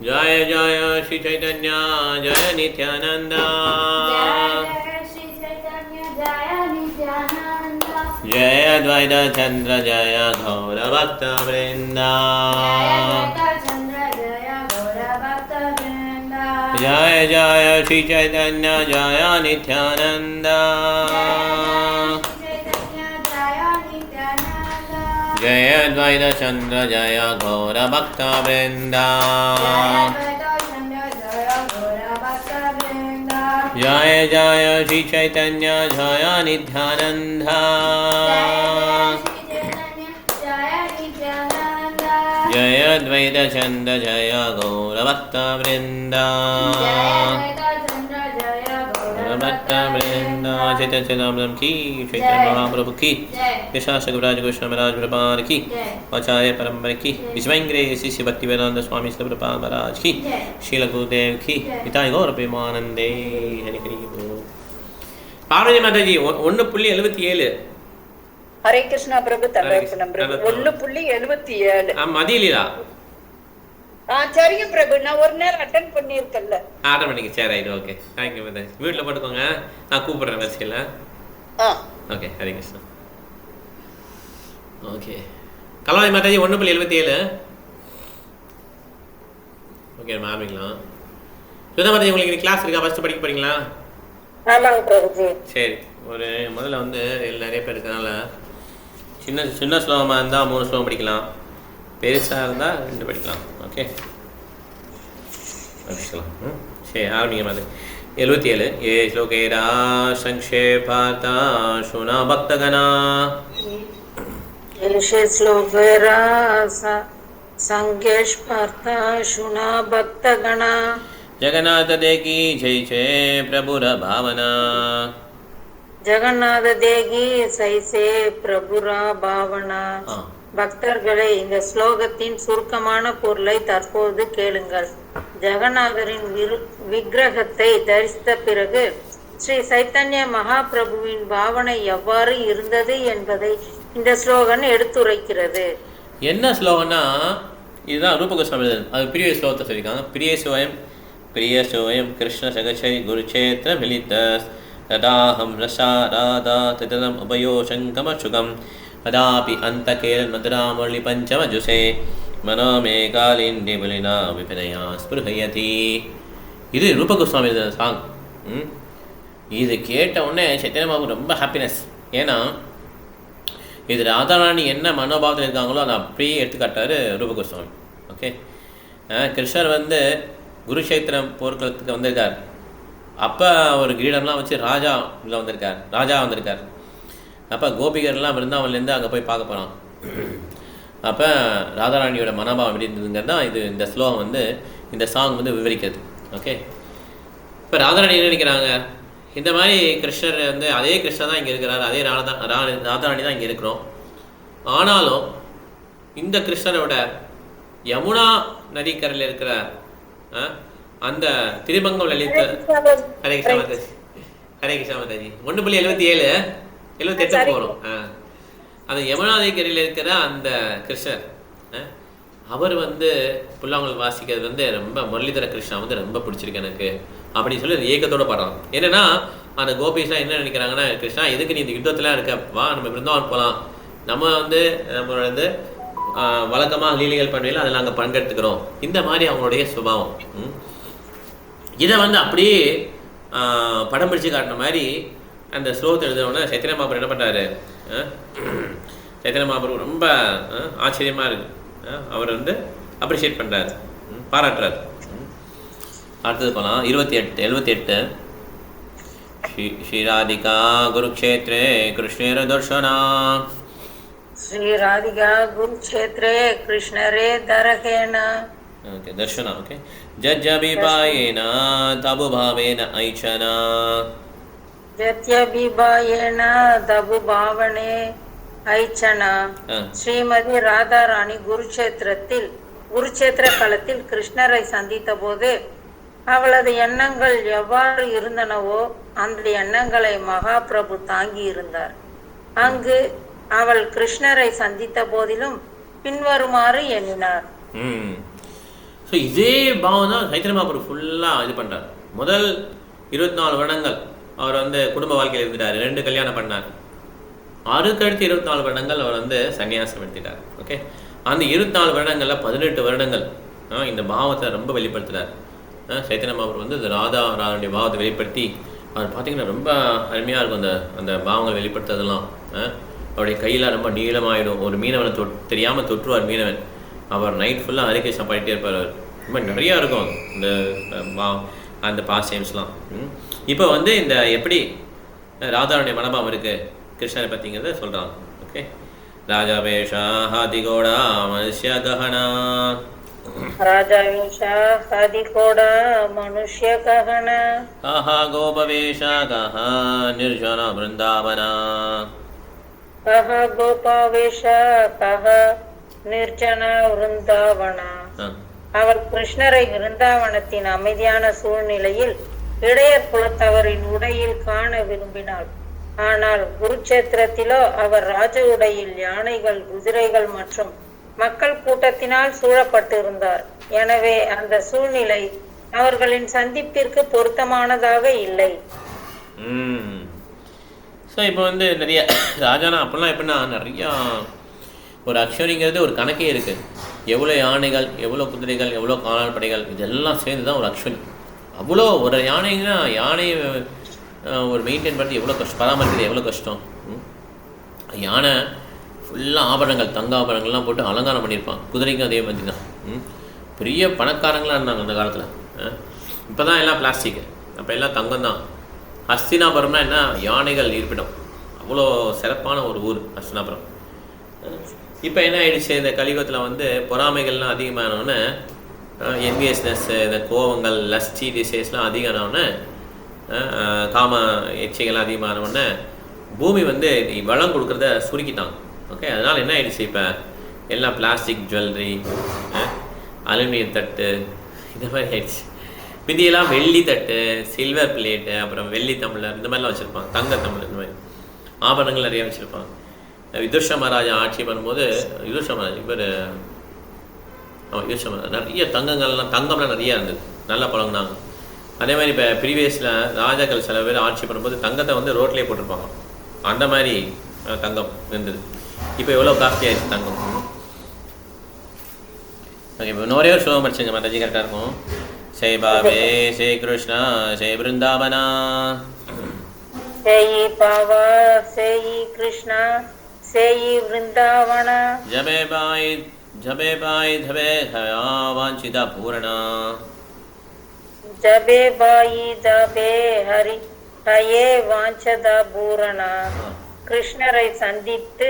जय जय श्री चैतन्य जय नित्यानंद जय अद्वैत चंद्र जय गौर भक्त वृंद जय जय श्री चैतन्य जय नित्यानंद जय अद्वैत चंद्र जय गौर भक्त वृंद जय जय श्री चैतन्य जय नित्यानंद जय अद्वैत चंद्र जय गौर भक्त वृंद भक्त वृंद चैतन्य चैतन्य की चैतन्य महाप्रभु की यशासक राजकृष्ण महाराज प्रपाद की आचार्य परंपरा की विश्वंग्रे शिष्य भक्तिवेदांत स्वामी श्री प्रपाद महाराज की शील गुरुदेव की पिता गौर प्रेमानंदे हरि हरि बोल। पार्वती माता जी 1.77 ஹரே கிருஷ்ணா பிரபு தண்டர்ப்பணம் பிரபு 1.77 மதியிலா சரிங்க பிரபு நான் ஒரு நேரம் அட்டெண்ட் பண்ணியிருக்கேன்ல அட்டன் பண்ணிக்க சரி ரைட் ஓகே தேங்க்யூ மாதா வீட்டில் போட்டுக்கோங்க நான் கூப்பிட்றேன் வரிசையில் okay Hare Krishna okay Kalavathi Mataji 1.77 okay நம்ம ஆரம்பிக்கலாம். சுதா மாதாஜி உங்களுக்கு கிளாஸ் இருக்கா ஃபஸ்ட்டு படிக்க போறீங்களா? ஆமாங்க பிரபுஜி. சரி ஒரு முதல்ல வந்து நிறைய பேர் இருக்கனால சின்ன சின்ன ஸ்லோகமாக இருந்தால் 3 ஸ்லோகம் படிக்கலாம், பெருசாக இருந்தால் 2 படிக்கலாம். ஓகே படிக்கலாம். சரி ஆரம்பிங்க மாதிரி 77 ஏ ஸ்லோகேரா சங்கேபார்த்தா சுனா பக்தகனா ஸ்லோகேரா संकेश पार्था शुना भक्त गणा जगन्नाथ देगी जय जय प्रभुर भावना ஜெகநாத தேகி சைசே பிரபுரா பாவனா. பக்தர்களே, இந்த ஸ்லோகத்தின் சுருக்கமான பொருளை தற்போது கேளுங்கள். ஜெகநாதரின் விக்கிரகத்தை தரிசித்த பிறகு ஸ்ரீ சைத்தன்ய மகாபிரபுவின் பாவனை எவ்வாறு இருந்தது என்பதை இந்த ஸ்லோகன் எடுத்துரைக்கிறது. என்ன ஸ்லோகன்னா இதுதான் ரூப கோஸ்வாமி அது பிரிய ஸ்லோகத்தை சொல்லியிருக்காங்க. பிரிய சோயம் கிருஷ்ண சகச்சை குருச்சேத்திர மிலித ததாஹம் ரசா ராதா திதனம் உபயோ சங்கமசுகம் அதாபி அந்த கேரன் மதுராமொழி பஞ்சமஜுசே மனோமே காலிண்டி புலினா விபினயா ஸ்புருஹயதி. இது ரூப கோஸ்வாமி சாங். இது கேட்ட உடனே சைத்தன்யமாவுக்கு ரொம்ப ஹாப்பினஸ். ஏன்னா இது ராதாராணி என்ன மனோபாவத்தில் இருக்காங்களோ அதை அப்படியே எடுத்துக்காட்டார் ரூப கோஸ்வாமி. ஓகே, கிருஷ்ணர் வந்து குருஷேத்திரம் போர்க்களத்துக்கு வந்திருக்கார். அப்போ அவர் கிரீடம்லாம் வச்சு ராஜா வந்திருக்கார். அப்போ கோபிகர்லாம் விருந்தாவன்லேருந்து அங்கே போய் பார்க்க போகிறான். அப்போ ராதாராணியோட மனோபாவம் எப்படி இருந்ததுங்கிறது தான் இது இந்த ஸ்லோகம் வந்து இந்த சாங் வந்து விவரிக்கிறது. ஓகே, இப்போ ராதாராணி என்ன நினைக்கிறாங்க, இந்த மாதிரி கிருஷ்ணர் வந்து அதே கிருஷ்ணர் தான் இங்கே இருக்கிறார், அதே ராதாராணி தான் இங்கே இருக்கிறோம். ஆனாலும் இந்த கிருஷ்ணரோட யமுனா நதிக்கரையில் இருக்கிற அந்த திருமங்கம் லலித ஹரே கிருஷ்ணா மாதாஜி 1.77 போகிறோம். அந்த யமுனா நதிக்கரையில் இருக்கிற அந்த கிருஷ்ணர் அவர் வந்து புல்லாங்குழல் வாசிக்கிறது வந்து ரொம்ப முரளிதர கிருஷ்ணா வந்து ரொம்ப பிடிச்சிருக்கு எனக்கு அப்படின்னு சொல்லி ஏக்கத்தோட பாடுறான். என்னன்னா அந்த கோபிஸ்லாம் என்ன நினைக்கிறாங்கன்னா, கிருஷ்ணா எதுக்கு நீ இந்த யுத்தத்தில் இருக்க, வா நம்ம பிருந்தாவன் போகலாம், நம்ம வந்து நம்மளோட வந்து வழக்கமாக லீலைகள் பண்ணுவையில் அதில் நாங்கள் பங்கெடுத்துக்கிறோம். இந்த மாதிரி அவங்களுடைய சுபாவம். இதை வந்து அப்படியே படம் பிடிச்சு காட்டின மாதிரி அந்த ஸ்லோகத்தை எழுதுனோடனே சைத்தன்ய மகாபிரபு என்ன பண்ணுறாரு, சைத்தன்ய மகாபிரபு ரொம்ப ஆச்சரியமாக இருக்கு. அவர் வந்து அப்ரிஷியேட் பண்ணுறாரு, பாராட்டுறாரு. அடுத்தது போகலாம் 78 ஸ்ரீ ராதிகா குருக்ஷேத்ரே கிருஷ்ணேர தர்ஷனா. ஸ்ரீ ராதிகா குருக்ஷேத்ரே கிருஷ்ணரே தரகேன. ஓகே, தர்ஷனா. ஓகே, ஜஜ்ஜபிபாயேன தபுபாவேன ஐச்சனா. ஜத்யபிபாயேன தபுபாவனே ஐச்சனா. ஸ்ரீமதி ராதாராணி குருட்சேத்திர களத்தில் கிருஷ்ணரை சந்தித்த போது அவளது எண்ணங்கள் எவ்வாறு இருந்தனவோ அந்த எண்ணங்களை மகாபிரபு தாங்கி இருந்தார். அங்கு அவள் கிருஷ்ணரை சந்தித்த போதிலும் பின்வருமாறு எண்ணினார். ஸோ இதே பாவம் தான் சைத்தன்ய மகாபிரபு ஃபுல்லாக இது பண்ணுறார். முதல் 24 வருடங்கள் அவர் வந்து குடும்ப வாழ்க்கையில் இருந்துட்டார், 2 கல்யாணம் பண்ணார். அதுக்கடுத்து 24 வருடங்கள் அவர் வந்து சன்னியாசம் எடுத்துட்டார். ஓகே, அந்த 24 வருடங்களில் 18 வருடங்கள் இந்த பாவத்தை ரொம்ப வெளிப்படுத்துகிறார். சைத்தன்ய மகாபிரபு வந்து இந்த ராதாவுடைய பாவத்தை வெளிப்படுத்தி அவர் பார்த்தீங்கன்னா ரொம்ப அருமையாக இருக்கும். அந்த பாவங்களை வெளிப்படுத்துறதெல்லாம் அவருடைய கையில் ரொம்ப நீளமாகிடும். ஒரு மீனவனை தெரியாமல் தொற்றுவார் மீனவன். அவர் நைட் ஃபுல்லாக ஹரிகிருஷ்ணா பாடிட்டே இருப்பார். அவர் ரொம்ப நிறையா இருக்கும் இந்த அந்த பாஸ்டைம்ஸ்லாம். இப்போ வந்து இந்த எப்படி ராதாவுடைய மனபாவம் இருக்குது கிருஷ்ணரை பற்றிங்கிறத சொல்கிறாங்க. ஓகே, ராஜா வேஷா ஹாதிகோடா மனுஷ்ய கஹனா ராஜாவேஷா ஹதிகோடா மனுஷ்ய கஹன ஆஹா கோபவேஷா கஹா நிர்ஜன பிருந்தாவனா கஹ கோபாவேஷா கஹ நிர்ஜன விருந்தாவனா. அவர் கிருஷ்ணரை விருந்தாவனத்தின் அமைதியான சூழ்நிலையில் இடையர் குலத்தவரின் உடையில் காண விரும்பினாள். ஆனால் குருட்சேத்திரத்திலோ அவர் ராஜ உடையில் யானைகள், குதிரைகள் மற்றும் மக்கள் கூட்டத்தினால் சூழப்பட்டிருந்தார். எனவே அந்த சூழ்நிலை அவர்களின் சந்திப்பிற்கு பொருத்தமானதாக இல்லை. ஸோ இப்போ வந்து நிறைய ராஜானா அப்போல்லாம் எப்படின்னா நிறையா ஒரு அக்ஷரிங்கிறது ஒரு கணக்கே இருக்குது. எவ்வளோ யானைகள், எவ்வளோ குதிரைகள், எவ்வளோ காலால் படைகள், இதெல்லாம் சேர்ந்து தான் ஒரு அக்ஷரி. அவ்வளோ ஒரு யானைங்கன்னா யானையை ஒரு மெயின்டைன் பண்ணி எவ்வளோ கஷ்டம், பராமரிக்கிறது எவ்வளோ கஷ்டம். யானை ஃபுல்லாக ஆபரணங்கள், தங்க ஆபரணங்கள்லாம் போட்டு அலங்காரம் பண்ணியிருப்பான். குதிரைக்கும் அதே மாதிரி தான். பெரிய பணக்காரங்களாக இருந்தாங்க அந்த காலத்தில். இப்போ தான் எல்லாம் பிளாஸ்டிக்கு, அப்போ எல்லாம் தங்கம் தான். ஹஸ்தினாபுரம்னா என்ன, யானைகள் இருப்பிடம். அவ்வளோ சிறப்பான ஒரு ஊர் ஹஸ்தினாபுரம். இப்போ என்ன ஆயிடுச்சு, இந்த கலியுகத்தில் வந்து பொறாமைகள்லாம் அதிகமானோடனே, என்வியஸ்னஸ், இந்த கோவங்கள், லஸ்டி டிசைஸ்லாம் அதிகமானோடனே, காம எச்சைகள்லாம் அதிகமானோடனே பூமி வந்து வளம் கொடுக்குறத சுருக்கிட்டாங்க. ஓகே, அதனால் என்ன ஆயிடுச்சு, இப்போ எல்லாம் பிளாஸ்டிக் ஜுவல்லரி, அலுமினியம் தட்டு, இந்த மாதிரி ஆயிடுச்சு. மிதியெல்லாம் வெள்ளி தட்டு, சில்வர் பிளேட்டு, அப்புறம் வெள்ளி தமிழர், இந்த மாதிரிலாம் வச்சுருப்பாங்க. தங்க தமிழர், இந்த மாதிரி ஆபரணங்கள் நிறைய வச்சுருப்பாங்க. யுதிஷ்ட மகாராஜா ஆட்சி பண்ணும்போது யுதிஷ்ட மகாராஜ் இவர் யுதிஷ்ட மகாராஜ் நிறைய தங்கம்லாம் நிறையா இருந்தது, நல்லா பழங்கினாங்க. அதே மாதிரி இப்போ ப்ரீவியஸில் ராஜாக்கள் சில பேர் ஆட்சி பண்ணும்போது தங்கத்தை வந்து ரோட்லேயே போட்டிருப்பாங்க. அந்த மாதிரி தங்கம் இருந்தது. இப்போ எவ்வளோ காஸ்ட்லி ஆயிடுச்சு தங்கம். ஓகே, இப்போ ஒரே ஒரு ஸ்லோகம் படிச்சுங்க, மாதாஜி கரெக்டாக இருக்கும். ஜெய் பாபே ஜெய் கிருஷ்ணா ஜெய் பிருந்தாவனா. ஜெய் பாபா ஜெய் கிருஷ்ணா ஜெய் பிருந்தாவனா. ஜபே பாய் தபே ஹயா வாஞ்சிதா பூரணா. ஜபே பாயி தபே ஹரி ஹயே வாஞ்சதா பூரணா. கிருஷ்ணரை சந்தித்து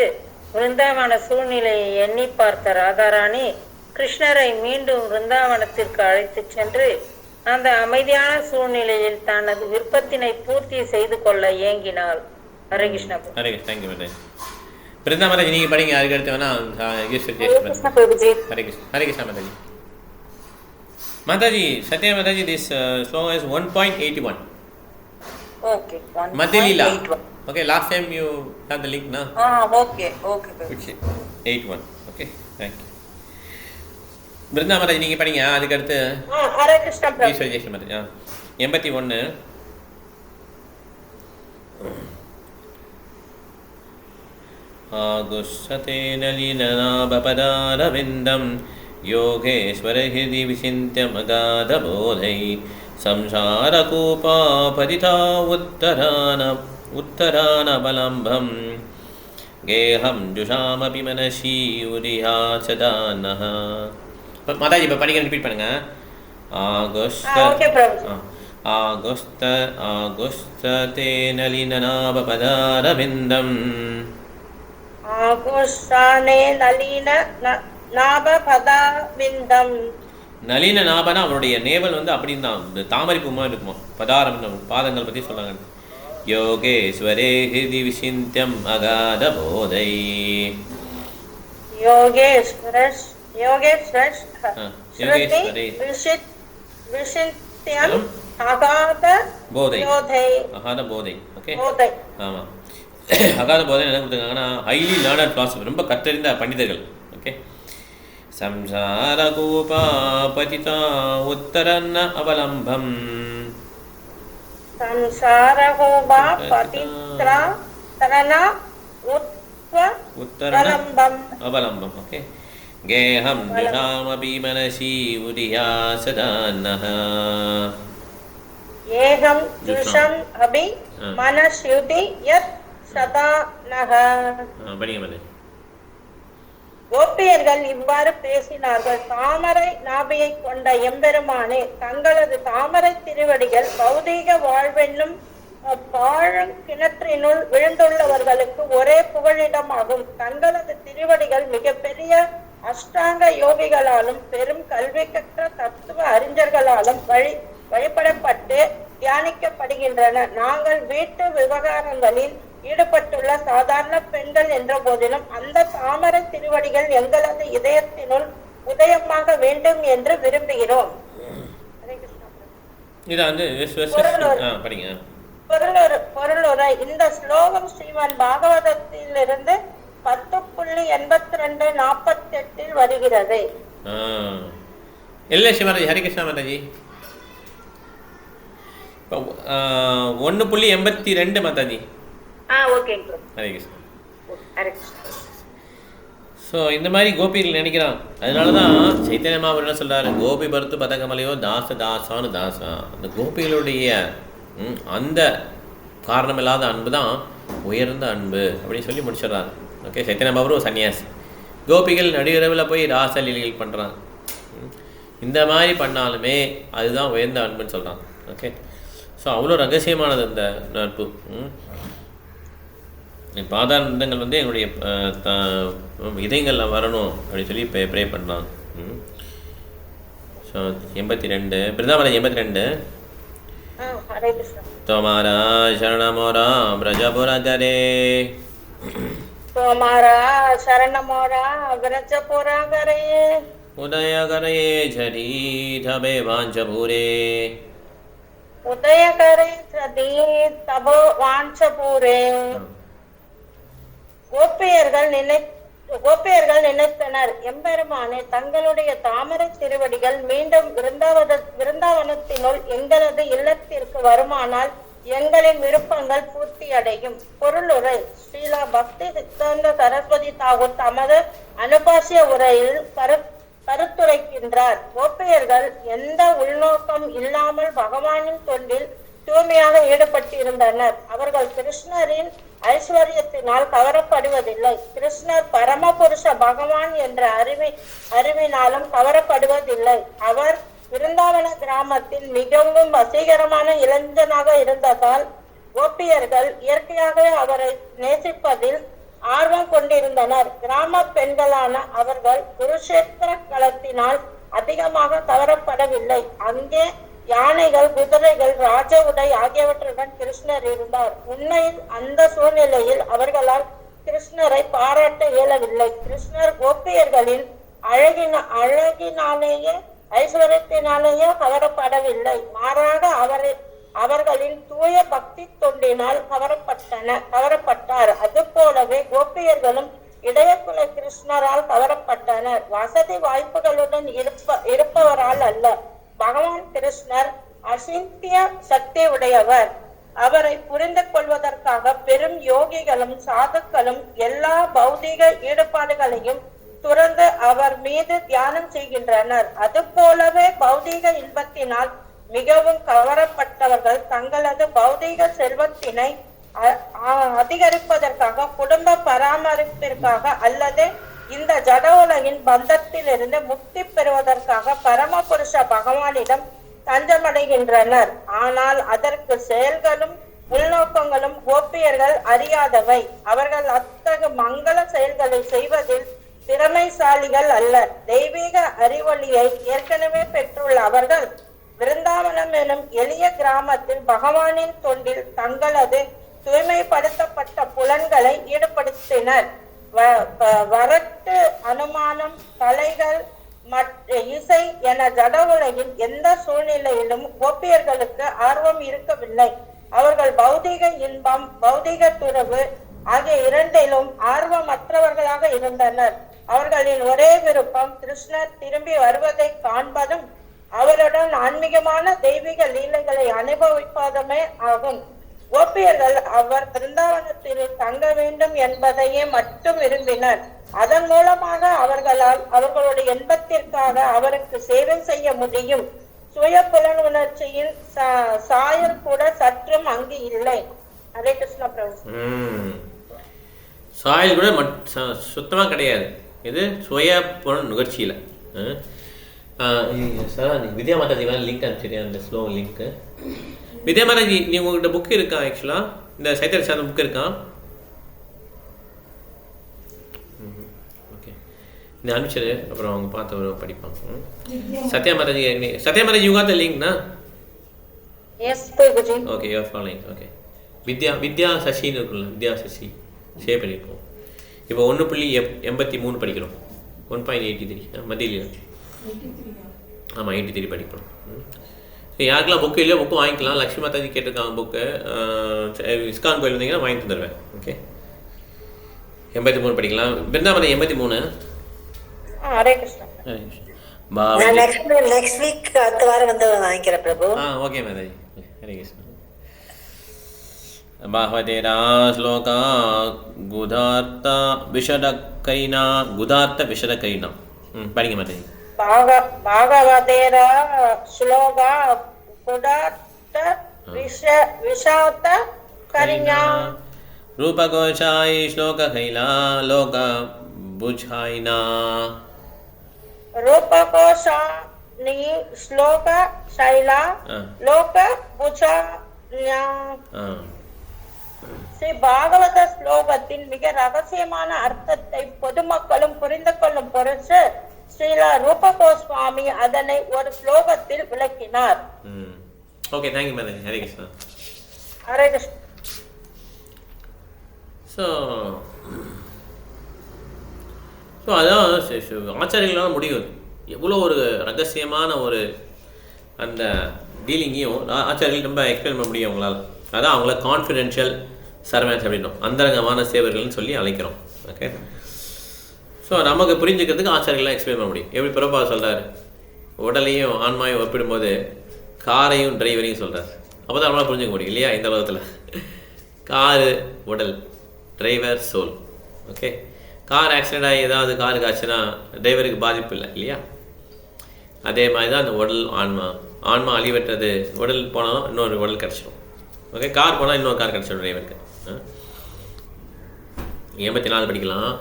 விருந்தாவன சூழ்நிலையை எண்ணி பார்த்த ராதாராணி கிருஷ்ணரை மீண்டும் விருந்தாவனத்திற்கு அழைத்து சென்று அந்த அமைதியான சூழ்நிலையில் தனது விருப்பத்தினை பூர்த்தி செய்து கொள்ள ஏங்கினாள். ஹரே கிருஷ்ணா. ஹரே கிருஷ்ணா. தேங்க்யூ மாதாஜி. பிருந்தா மாதாஜி நீங்கள் படிங்க, அதுக்கு அடுத்து வேணா Hare Krishna. Hare Krishna Mataji. Mataji, Satya Mataji, this slogan is 1.81. Okay, 1.81. Madhilila. Okay, last time you had the link, na? Okay. Okay, 81. Okay, thank you. Brinda Mataji நீங்கள் படிங்க, அதுக்கு அடுத்து ஹரே கிருஷ்ணா. ஈஸ்வரி ஜெயஸ்ரீ மாதாஜி. 81. ஆகுஷ்டதே நளினநாபபதாரவிந்தம் யோகேஸ்வர ஹிருதி விசிந்தியம் அகாதபோதை சம்சாரகூபாபதிதா உத்தரானபலம்பம் கேஹம் ஜுஷாமபி மனசி உரியா சதானஹ. மாதாஜி இப்போ படிக்க ரிப்பீட் பண்ணுங்க. ஆகுஷ்டதே நளினநாபபதாரவிந்தம். நளின நாபனா அவருடைய நேவல் வந்து அப்படின்னு தான் தாமரை பூமா இருக்குமா. பதாரம் பாதங்கள் பற்றி சொல்றாங்க. யோகேஸ்வரே ஹிருதி விசிந்தியம் அகாத போதை. யோகேஸ்வரே அகாத போதை. ஓகே, ஆமா. அகாத போதை என்ன கொடுத்துருக்காங்கன்னா ஹைலி லேர்னட் பிலாசபர், ரொம்ப கற்றறிந்த பண்டிதர்கள். ஓகே, संसारकूपा पतिता उत्तरन्न अवलम्बम् संसारकूपा पतित्रा तरना उत्तरन्न अवलम्बम् ओके गेहं दृढामपि मनसि उदिया सदा नः ஏகம் துஷம் அபி மனஸ்யுதி யத் சதா நஹ. கோபியர்கள் இவ்வாறு பேசினார்கள். தாமரை நாபியை கொண்ட எம்பெருமானே, தங்களது தாமரை திருவடிகள் பௌதீக வாழ்வென்னும் பாழும் கிணற்றினுள் விழுந்துள்ளவர்களுக்கு ஒரே புகழிடமாகும். தங்களது திருவடிகள் மிகப்பெரிய அஷ்டாங்க யோகிகளாலும் பெரும் கல்வி கற்ற தத்துவ அறிஞர்களாலும் வழிபடப்பட்டு தியானிக்கப்படுகின்றன. நாங்கள் வீட்டு விவகாரங்களில் ஈடுபட்டுள்ள சாதாரண பெண்கள் என்ற போதிலும் அந்த தாமரை திருவடிகள் எங்களது இதயத்தினுள் உதயமாக வேண்டும் என்று விரும்புகிறோம். பொருளுரை. இந்த ஸ்லோகம் ஸ்ரீமன் பாகவதத்திலிருந்து 10.82-48 வருகிறது. ஹரிகிருஷ்ணா மாதாஜி 1.82 மாதாஜி. ஹரே கிருஷ்ணா. ஸோ இந்த மாதிரி கோபிகள் நினைக்கிறான். அதனால தான் சைத்தன்ய மகாபிரபு என்ன சொல்கிறாரு, கோபி பருத்து பதகமலையோ தாச தாசான்னு தாசா. அந்த கோபிகளுடைய அந்த காரணமில்லாத அன்பு தான் உயர்ந்த அன்பு அப்படின்னு சொல்லி முடிச்சிடுறாங்க. ஓகே, சைத்தன்ய மகாபிரபு சன்னியாசி, கோபிகள் நடுவிரவில் போய் ராசலீலைகள் பண்ணுறாங்க. இந்த மாதிரி பண்ணாலுமே அதுதான் உயர்ந்த அன்புன்னு சொல்கிறாங்க. ஓகே, ஸோ அவ்வளோ ரகசியமானது அந்த நட்பு. பாதாந்தங்கள் வந்து என்னுடைய இதயங்களில் வரணும் அப்படின்னு சொல்லி ப்ரே பண்ணாங்க. ஸோ 82 பிருந்தாவனம் 82 தோமாரா சரணமோரா பிரஜபுரகரே தோமாரா சரணமோரா பிரஜபுரகரே உதயகரே ஜரி தபே வாஞ்சபூரே உதயகரே ஜரி தபோ வாஞ்சபூரே. கோபியர்கள் நினைத்தனர், எம்பெருமானே, தங்களுடைய தாமரை திருவடிகள் மீண்டும் விருந்தாவனத்தினுள் எங்களது இல்லத்திற்கு வருமானால் எங்களின் விருப்பங்கள் பூர்த்தி அடையும். பொருளுரை. ஸ்ரீலா பக்தி சித்தாந்த சரஸ்வதி தாகூர் தமது அனுபாசிய உரையில் கருத்துரைக்கின்றார். கோபியர்கள் எந்த உள்நோக்கம் இல்லாமல் பகவானின் தொண்டில் தூய்மையாக ஈடுபட்டிருந்தனர். அவர்கள் கிருஷ்ணரின் ஐஸ்வர்யத்தினால் கவரப்படுவதில்லை. கிருஷ்ணர் பரமபுருஷ பகவான் என்ற அறிவினாலும் கவரப்படுவதில்லை. அவர் விருந்தாவன கிராமத்தில் மிகவும் வசீகரமான இளைஞனாக இருந்ததால் கோபியர்கள் இயற்கையாகவே அவரை நேசிப்பதில் ஆர்வம் கொண்டிருந்தனர். கிராம பெண்களான அவர்கள் குருஷேத்திர களத்தினால் அதிகமாக கவரப்படவில்லை. அங்கே யானைகள், குதிரைகள், ராஜ உடை ஆகியவற்றுடன் கிருஷ்ணர் இருந்தார். உண்மையில் அந்த சூழ்நிலையில் அவர்களால் கிருஷ்ணரை பாராட்ட இயலவில்லை. கிருஷ்ணர் கோபியர்களின் அழகினாலேயே ஐஸ்வர்யத்தினாலேயே கவரப்படவில்லை. மாறாக அவர்களின் தூய பக்தி தொண்டினால் கவரப்பட்டார். அது போலவே கோபியர்களும் இடையக்குல கிருஷ்ணரால் கவரப்பட்டனர். வசதி வாய்ப்புகளுடன் இருப்பவரால் அல்ல. பகவான் கிருஷ்ணர் அசிந்திய சக்தி உடையவர். அவரை புரிந்து கொள்வதற்காக பெரும் யோகிகளும் சாதுக்களும் எல்லா பௌதிக ஈடுபாடுகளையும் துறந்து அவர் மீது தியானம் செய்கின்றனர். அது போலவே பௌதிக இன்பத்தினால் மிகவும் கவரப்பட்டவர்கள் தங்களது பௌதிக செல்வத்தினை அதிகரிப்பதற்காக, குடும்ப பராமரிப்பிற்காக அல்லது இந்த ஜட உலகின் பந்தத்திலிருந்து முக்தி பெறுவதற்காக பரமபுருஷ பகவானிடம் தஞ்சமடைகின்றனர். ஆனால் அதற்கு செயல்களும் உள்நோக்கங்களும் கோபியர்கள் அறியாதவை. அவர்கள் அத்தகைய மங்கள செயல்களை செய்வதில் திறமைசாலிகள் அல்ல. தெய்வீக அறிவொளியை ஏற்கனவே பெற்றுள்ள அவர்கள் விருந்தாவனம் எனும் எளிய கிராமத்தில் பகவானின் தொண்டில் தங்களது தூய்மைப்படுத்தப்பட்ட புலன்களை ஈடுபடுத்தினர். வரட்டு, அனுமானம், கலைகள், இசை என ஜட உலகில் எந்த சூழ்நிலையிலும் கோபியர்களுக்கு ஆர்வம் இருக்கவில்லை. அவர்கள் பௌதிக இன்பம், பௌதிக துறவு ஆகிய இரண்டிலும் ஆர்வமற்றவர்களாக இருந்தனர். அவர்களின் ஒரே விருப்பம் கிருஷ்ணர் திரும்பி வருவதை காண்பதும் அவருடன் ஆன்மீகமான தெய்வீக லீலைகளை அனுபவிப்பதுமே ஆகும். கோபியர்கள் அவர் பிருந்தாவனத்தில் தங்க வேண்டும் என்பதையே மட்டும் விரும்பினர். அதன் மூலமாக அவர்களால் அவர்களுடைய இன்பத்திற்காக அவருக்கு சேவை செய்ய முடியும். சுய புலனுணர்ச்சியின் சாயல் கூட சற்றும் அங்கு இல்லை. ஹரே கிருஷ்ணா பிரபு. சாயல் கூட சுத்தமாக கிடையாது. இது சுய புலன் நுகர்ச்சியில். சார் வித்யா மாதாஜி வேறு லிங்க் அனுப்பிச்சிருக்கேன், அந்த ஸ்லோ லிங்க்கு. வித்யா மாதாஜி, நீ உங்கள்கிட்ட புக்கு இருக்கா? ஆக்சுவலாக இந்த சைத்தன்ய சாதம் புக்கு இருக்கா? ஓகே, நீ அனுப்பிச்சிரு, அப்புறம் அவங்க பார்த்து படிப்பாங்க. Satya Mataji, Satya Mataji you got the link நா? Yes Prabhuji. Okay, you are following. Okay, Vidya சசின்னு இருக்குல்ல, வித்யா சசி ஷேர் பண்ணியிருக்கோம். இப்போ 1.83 படிக்கிறோம். 1.83 மத்தியில். ஆமாம், 83 படிக்கிறோம். யாருக்கெல்லாம் புக்கு இல்லையோ புக்கு வாங்கிக்கலாம். லக்ஷ்மி மாதாஜி கேட்டிருக்காங்க புக்கு. இஸ்கான் கோயில் வந்தீங்கன்னா வாங்கி தந்துடுவேன். ஓகே, 83 படிக்கலாம். பிருந்தாவனம் 83. ஹரே கிருஷ்ணா. நெக்ஸ்ட் வீக் அடுத்த வாரம் வந்து வாங்கிக்கிறேன் பிரபு. ஓகே மாதாஜி. ஹரே கிருஷ்ணா. பாஹவதேரா ஸ்லோகா குதார்த்த விஷடகைனா படிங்க மாதாஜி. பாகவதேரா ஸ்லோகா குதார்த்த விஷாத கரிஞா ரூபகோஷாய் ஸ்லோக கைலா லோக புஜாயினா. ரூபகோஷானி ஸ்லோக சைலா லோக புஜாயினா. ஸ்ரீ பாகவத ஸ்லோகத்தின் மிக ரகசியமான அர்த்தத்தை பொதுமக்களும் புரிந்து கொள்ளும் பொருட்டு ஸ்ரீலா ரூப கோஸ்வாமி அதனை ஒரு ஸ்லோகத்தில் விளக்கினார். Okay, thank you Mataji. Hare Krishna. Hare Krishna. So அதான் ஆச்சாரியர்களால் முடியும். எவ்வளோ ஒரு ரகசியமான ஒரு அந்த டீலிங்கையும் ஆச்சாரியர்கள் ரொம்ப எக்ஸ்பிளைன் பண்ண முடியும் அவங்களால. அதான் அவங்கள கான்ஃபிடென்ஷியல் சர்வன்ஸ் அப்படின்னோம், அந்தரங்கமான சேவர்கள்னு சொல்லி அழைக்கிறோம். ஓகே, ஸோ நமக்கு புரிஞ்சுக்கிறதுக்கு ஆச்சாரியர்களாக எக்ஸ்பிளைன் பண்ண முடியும். எப்படி பிரபா சொல்கிறார், உடலையும் ஆன்மாவையும் ஒப்பிடும்போது காரையும் டிரைவரையும் சொல்கிறார். அப்போ தான் நம்மளால் புரிஞ்சுக்க முடியும் இல்லையா? இந்த உலகத்தில் காரு உடல், driver soul. Okay, car accident ஆகி ஏதாவது காருக்கு ஆச்சுன்னா டிரைவருக்கு பாதிப்பு இல்லை இல்லையா? அதே மாதிரி தான் அந்த உடல் ஆன்மா அழிவற்றது. உடல் போனாலும் இன்னொரு உடல் கிடச்சிடும். ஓகே, கார் போனால் இன்னொரு கார் கிடச்சிடும் டிரைவருக்கு. 84 படிக்கலாம்.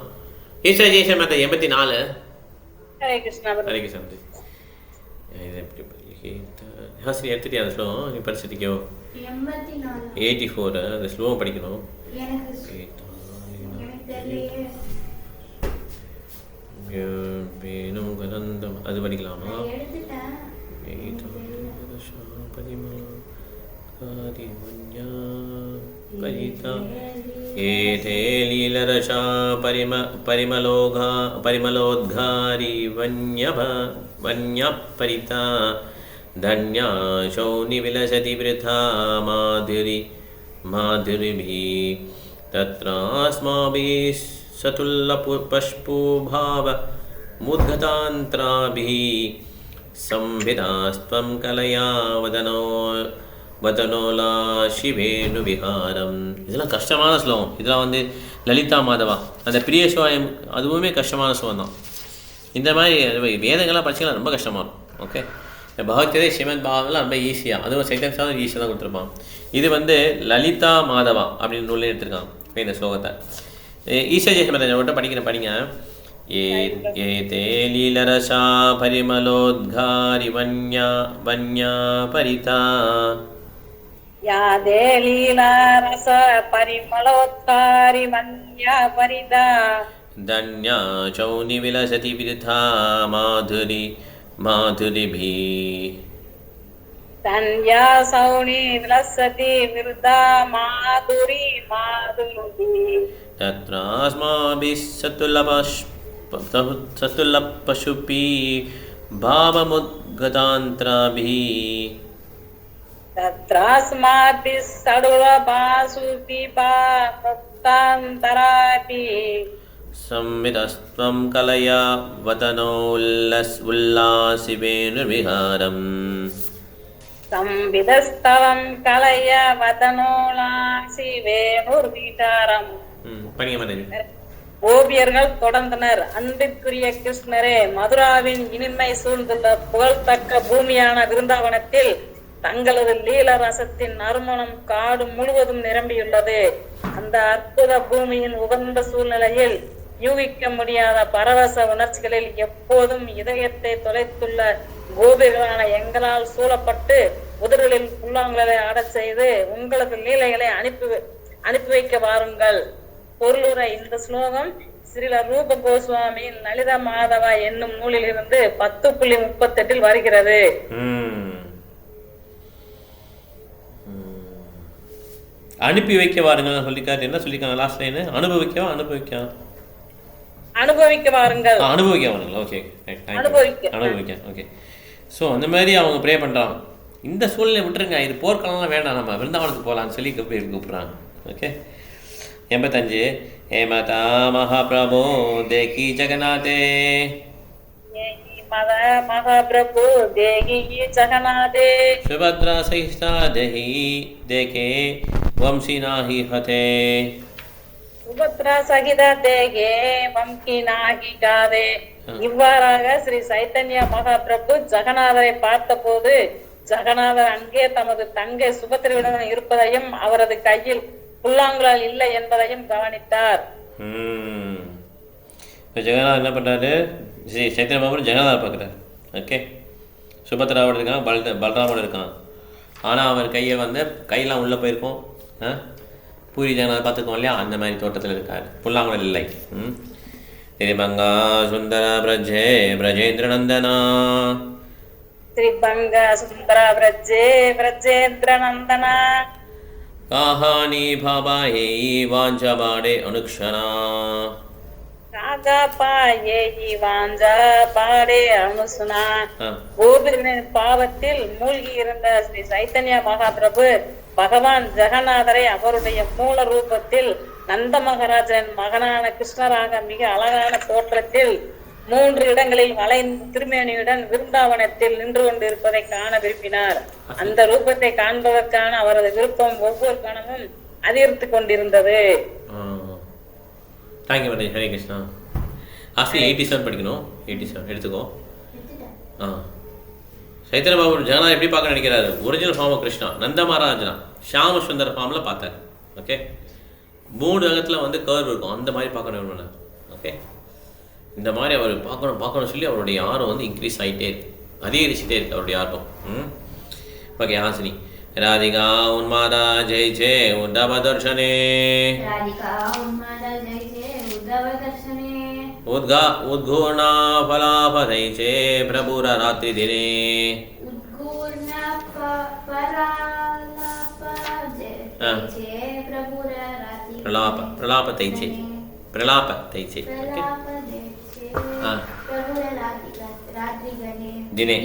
ஈஸ்வர ஜெய்சன் மேத்த 84. ஹரே கிருஷ்ணா. ஹரே கிருஷ்ணா. இது எப்படி ஹாஸ்ரி எடுத்துட்டியா? அந்த ஸ்லோகம் நீ படிச்சிருக்கியோ? 84 அந்த ஸ்லோகம் படிக்கணும். அது படிக்கலாமா? ஏதே லீலரசா பரிமலோத்காரி வன்யபரிதா தன்யாசௌ நிவிலசதி விருதா மாதுரிபிः தத்ராஸ்மாபிः சதுல்லபுஷ்புபாவ முத்கதாந்த்ராபிः சம்விதாஸ்த்வம் கலயா வதனோலா சிவேணு விஹாரம். இதெல்லாம் கஷ்டமான ஸ்லோகம். இதெல்லாம் வந்து லலிதா மாதவா அந்த பிரிய சிவாயம் அதுவுமே கஷ்டமான ஸ்லோகம் தான். இந்த மாதிரி வேதங்கள்லாம் படிச்சிங்கன்னா ரொம்ப கஷ்டமாக இருக்கும். ஓகே, பகவத்கீதை ஸ்ரீமத் பாகவதெல்லாம் ரொம்ப ஈஸியாக, அதுவும் சைத்தன்ய சாதம் ஈஸியாக தான் கொடுத்துருப்பான். இது வந்து லலிதா மாதவா அப்படின்னு நூலே எடுத்திருக்காங்க இந்த ஸ்லோகத்தை. ஈஸ்வர ஜெயமதோட படிங்க. ஏதே லீலரசா பரிமலோத்காரி வன்யா பரிதா. யாதே லீலாரச பரிமளோத்காரி வன்யா பரிதா தன்யா சௌனி விலசதி விருதா மாதுரிபிः. தன்யா சௌனி விலசதி விருதா மாதுரிபிः. தத்ராஸ்மாபிः சதுல்லபசுபிः பாவமுத்கதாந்த்ராபிः. தத்ராஸ்மாபிः சதுல்லபசுபிः பாவமுத்கதாந்த்ராபிः. संविदस्त्वं कलया वदनोल्लासिवेणुविहारम् संविदस्तवं कलय वदनोलासी வேணுர்விகாரம். படிங்க மாதிரி. ஓவியர்கள் தொடர்ந்தனர். அன்பிற்குரிய கிருஷ்ணரே, மதுராவின் இனிமை சூழ்ந்துள்ள புகழ்தக்க பூமியான விருந்தாவனத்தில் தங்களது லீல ரசத்தின் நறுமணம் காடு முழுவதும் நிரம்பியுள்ளது. அந்த அற்புத பூமியின் உகந்த சூழ்நிலையில் யூகிக்க முடியாத பரவச உணர்ச்சிகளில் எப்போதும் இதயத்தை தொலைத்துள்ள கோபிகளான எங்களால் சூழப்பட்டு உதடுகளில் புல்லாங்குழலை ஆடச் செய்து உங்களது லீலைகளை அனுப்பி வைக்க வாருங்கள். பொருளுரை. இந்த ஸ்லோகம் ஸ்ரீல ரூப கோஸ்வாமியின் லலிதா மாதவா என்னும் நூலில் இருந்து 10.38 வருகிறது. அனுப்பி வைக்க வாருங்கள் சொல்லிக்காரு. என்ன சொல்லிக்காங்க லாஸ்ட் லைன்? அனுபவிக்க வாருங்கள். அனுபவிக்க வாருங்கள். ஓகே, அனுபவிக்க. ஓகே. ஸோ அந்த மாதிரி அவங்க ப்ரே பண்ணுறாங்க. இந்த சூழ்நிலை விட்டுருங்க, இது போர்க்காலம்லாம் வேண்டாம், நம்ம விருந்தாவனத்துக்கு போகலான்னு சொல்லி கூப்பிட்றாங்க. ஓகே. 85. हे माता महाप्रभो देखी जगन्नाथे महाप्रभु देखी जगन्नाथे सुभद्रा सहिता देहि देखे वंशी नाही हते சுபத்ரா சகித தேகே வம்கி நாகி காதே. இவ்வாறாக ஸ்ரீ சைத்தன்ய மகாபிரபு ஜெகநாதரை பார்த்தபோது ஜெகநாதர் அங்கே தமது தங்கை சுபத்திரையுடன் இருப்பதையும் அவரது கையில் புல்லாங்குழல் இல்லை என்பதையும் கவனித்தார். ஜெகநாதர் என்ன பண்றாரு? ஸ்ரீ சைத்தன்ய மகாபிரபு ஜெகநாதர் பார்க்குறாரு. ஓகே. சுபத்ராவோட இருக்கான், பலராமோட இருக்கான். ஆனால் அவர் கையெல்லாம் உள்ளே போயிருக்கோம். பூரி ஜெகநாதர் பார்த்துக்கோம் இல்லையா, அந்த மாதிரி தோட்டத்தில் இருக்கார். புல்லாங்குழல் இல்லை. ஸ்ரீபங்கா சுந்தர பிரஜே பிரஜேந்திர நந்தனா ஸ்ரீபங்கா சுந்தர பிரஜே பிரஜேந்திர நந்தனா காஹானி பாபாயே வாஞ்சபாடே அனுக்ஷனா கோபிகளின் பாவத்தில் மூழ்கி இருந்த ஸ்ரீ சைத்தன்ய மகாபிரபு பகவான் ஜெகநாதரை அவருடைய மூல ரூபத்தில் நந்த மகாராஜன் மகனான கிருஷ்ணராக மிக அழகான தோற்றத்தில் 3 இடங்களில் வளைந்த திருமேனியுடன் விருந்தாவனத்தில் நின்று கொண்டிருப்பதை காண விரும்பினார். அந்த ரூபத்தை காண்பதற்கான அவரது விருப்பம் ஒவ்வொரு கணமும் அதிகரித்து கொண்டிருந்தது. Thank you madam. ஹரே கிருஷ்ணா. ஆஸ்தி 87 படிக்கணும். 87 எடுத்துக்கோ. சைத்தன்ய பாபு ஜெகநாதர் எப்படி பார்க்க நினைக்கிறாரு? ஒரிஜினல் ஃபார்ம் ஆஃப் கிருஷ்ணா நந்த மகாராஜனா ஷியாம சுந்தர ஃபார்மில் பார்த்தார். ஓகே. 3 இடத்துல கர்வ் இருக்கும், அந்த மாதிரி பார்க்கணும். ஓகே. இந்த மாதிரி அவர் பார்க்கணும் சொல்லி அவருடைய ஆர்வம் இன்க்ரீஸ் ஆகிட்டே இருக்கு, அதிகரிச்சுட்டே இருக்கு அவருடைய ஆர்வம். ஓகே. ஹாசினி. राधिका उन्मादा जय जय उद्धव दर्शने उद्घूर्णा फलाफलै चे प्रभुर रात्रि दिने प्रलाप तैचे दिने.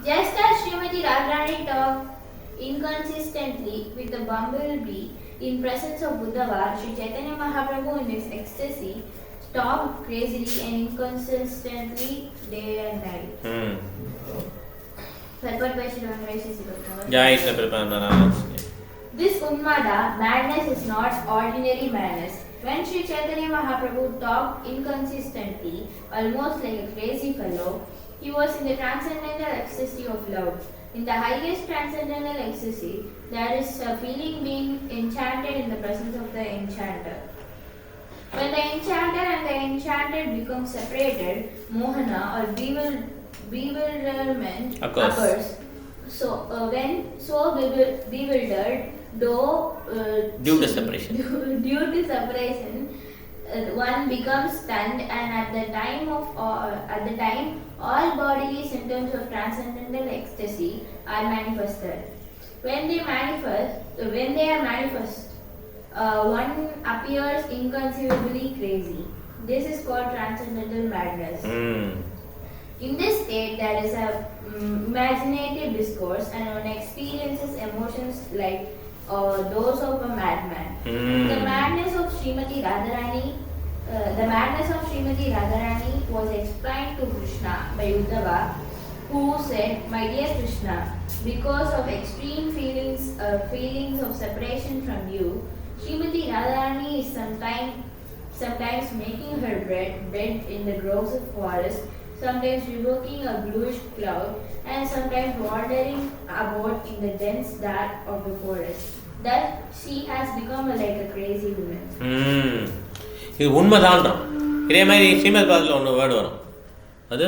Just as Srimati Radharani talked inconsistently with the bumblebee in presence of Uddhava, Sri Chaitanya Mahaprabhu in his ecstasy talked crazily and inconsistently day and night. This Unmada, madness is not ordinary madness. When Sri Chaitanya Mahaprabhu talked inconsistently, almost like a crazy fellow, he was in the transcendental ecstasy of love. In the highest transcendental ecstasy, there is a feeling being enchanted in the presence of the enchanter. When the enchanter and the enchanted become separated, mohana or bewilderment occurs. So, when so bewildered, due to separation, one becomes stunned, and at the time all bodily symptoms of transcendental ecstasy are manifested. When they are manifest, one appears inconceivably crazy. This is called transcendental madness. In this state, there is a imaginative discourse, and one experiences emotions like those of a madman. The madness of Srimati Radharani was explained to Krishna by Uddhava, who said, "My dear Krishna, because of extreme feelings of separation from you, Srimati Radharani is sometimes making her bed in the groves of forest, sometimes revoking a bluish cloud, and sometimes wandering about in the dense dark of the forest. Thus, she has become like a crazy woman." இது உண்மைதான். இதே மாதிரி ஸ்ரீமத் பாகவதத்தில் ஒன்று word வரும், அது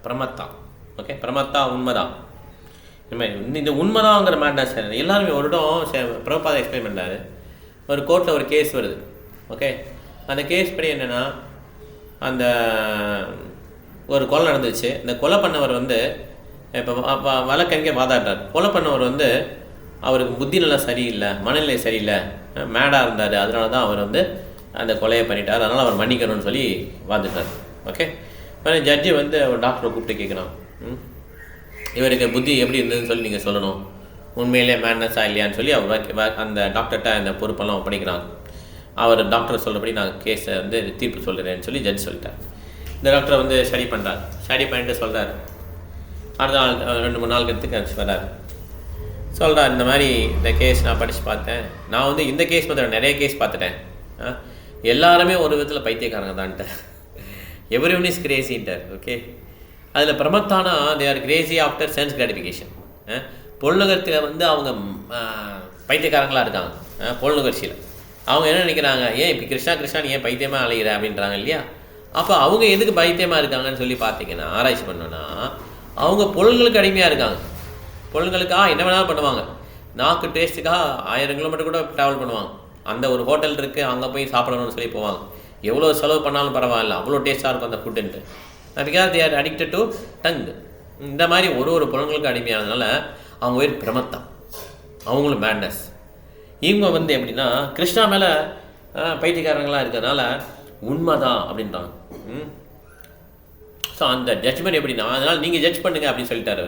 பிரமத்தா. Okay, பிரமத்தா உண்மைதான். இந்த உண்மைதாங்கிற மேட்னஸ் எல்லாருமே ஒரு இடம் பிரபாதை எக்ஸ்பிளைன் பண்ணாரு. ஒரு கோர்ட்டில் ஒரு கேஸ் வருது. ஓகே, அந்த கேஸ் படி என்னென்னா, அந்த ஒரு கொலை நடந்துச்சு. இந்த கொலை பண்ணவர் இப்போ வழக்கறிஞர் வாதாட்டார். கொலை பண்ணவர் அவருக்கு புத்தி நல்லா சரியில்லை, மனநிலை சரியில்லை, மேடாக இருந்தார். அதனால தான் அவர் அந்த கொலையை பண்ணிட்டார், அதனால் அவர் மன்னிக்கணும்னு சொல்லி வாதிட்டார். ஓகே, ஜட்ஜி ஒரு டாக்டரை கூப்பிட்டு கேட்குறான், இவருக்கு புத்தி எப்படி இருந்ததுன்னு சொல்லி நீங்கள் சொல்லணும், உண்மையிலே மேட்னஸாக இல்லையான்னு சொல்லி அவர் அந்த டாக்டர்கிட்ட அந்த பொறுப்பெல்லாம் ஒப்படைக்கிறாங்க. அவர் டாக்டர் சொல்கிறபடி நான் கேஸை தீர்ப்பு சொல்கிறேன்னு சொல்லி ஜட்ஜ் சொல்லிட்டார். இந்த டாக்டரை ஸ்டடி பண்ணுறார். ஸ்டடி பண்ணிட்டு சொல்கிறார். அடுத்த நாள் 2-3 நாள் கற்றுக்கு வர்றார். சொல்கிறார், இந்த மாதிரி இந்த கேஸ் நான் படித்து பார்த்தேன். நான் இந்த கேஸ் பார்த்துட்டேன், நிறைய கேஸ் பார்த்துட்டேன். எல்லாருமே ஒரு விதத்தில் பைத்தியக்காரங்க தான்ட்டு, எவ்ரி ஒன் இஸ் கிரேசின்ட்டார். ஓகே, அதில் பிரமத்தானா they are crazy after sense gratification. பொருளுகர்ச்சியில் அவங்க பைத்தியக்காரங்களாக இருக்காங்க. பொருளுகர்ச்சியில் அவங்க என்ன நினைக்கிறாங்க, ஏன் இப்போ கிருஷ்ணா ஏன் பைத்தியமாக அலைகிற அப்படின்றாங்க இல்லையா? அப்போ அவங்க எதுக்கு பைத்தியமாக இருக்காங்கன்னு சொல்லி பார்த்தீங்கன்னா, ஆராய்ச்சி பண்ணோன்னா, அவங்க பொருள்களுக்கு அடிமையாக இருக்காங்க. பொருள்களுக்காக என்ன வேணாலும் பண்ணுவாங்க. நாக்கு டேஸ்ட்டுக்காக 1000 கிலோமீட்டர் கூட ட்ராவல் பண்ணுவாங்க. அந்த ஒரு ஹோட்டல் இருக்குது, அங்கே போய் சாப்பிடணும்னு சொல்லி போவாங்க. எவ்வளோ செலவு பண்ணாலும் பரவாயில்ல, அவ்வளோ டேஸ்ட்டாக இருக்கும் அந்த ஃபுட்டுன்ட்டு. அதுக்காக they are addicted to tongue. இந்த மாதிரி ஒரு பொருள்களுக்கு அடிமையானதுனால அவங்க பேர் பிரமத்தம், அவங்களும் மேட்னஸ். இவங்க எப்படின்னா கிருஷ்ணா மேலே பைத்தியக்காரங்களாக இருக்கிறதுனால உண்மைதான் அப்படின்றாங்க. ஸோ அந்த ஜட்ஜ்மெண்ட் எப்படின்னா, அதனால் நீங்கள் ஜட்ஜ் பண்ணுங்க அப்படின்னு சொல்லிட்டார்.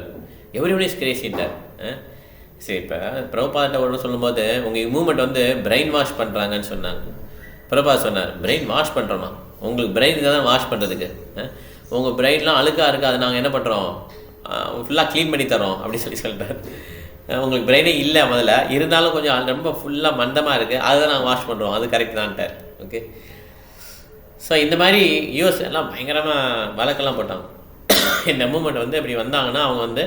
எவ்ரி ஒன் இஸ் கிரேசின்ட்டார். சரி, இப்போ பிரபுபாதத்தை ஒன்று சொல்லும்போது உங்கள் மூமெண்ட் பிரெயின் வாஷ் பண்ணுறாங்கன்னு சொன்னாங்க. பிரபுபாத் சொன்னார், பிரெயின் வாஷ் பண்ணுறோமா? உங்களுக்கு பிரெயின் தான் வாஷ் பண்ணுறதுக்கு. உங்கள் பிரெயின்லாம் அழுக்காக இருக்குது, அதை நாங்கள் என்ன பண்ணுறோம், ஃபுல்லாக க்ளீன் பண்ணி தரோம் அப்படின்னு சொல்லிட்டார். உங்களுக்கு பிரெயினே இல்லை முதல்ல, இருந்தாலும் கொஞ்சம் ரொம்ப ஃபுல்லாக மந்தமாக இருக்குது, அதை தான் நாங்கள் வாஷ் பண்ணுறோம், அது கரெக்ட் தான்ட்டார். ஓகே, ஸோ இந்த மாதிரி யூஎஸ் எல்லாம் பயங்கரமாக வழக்கெல்லாம் போட்டாங்க. இந்த மூமெண்ட் இப்படி வந்தாங்கன்னா அவங்க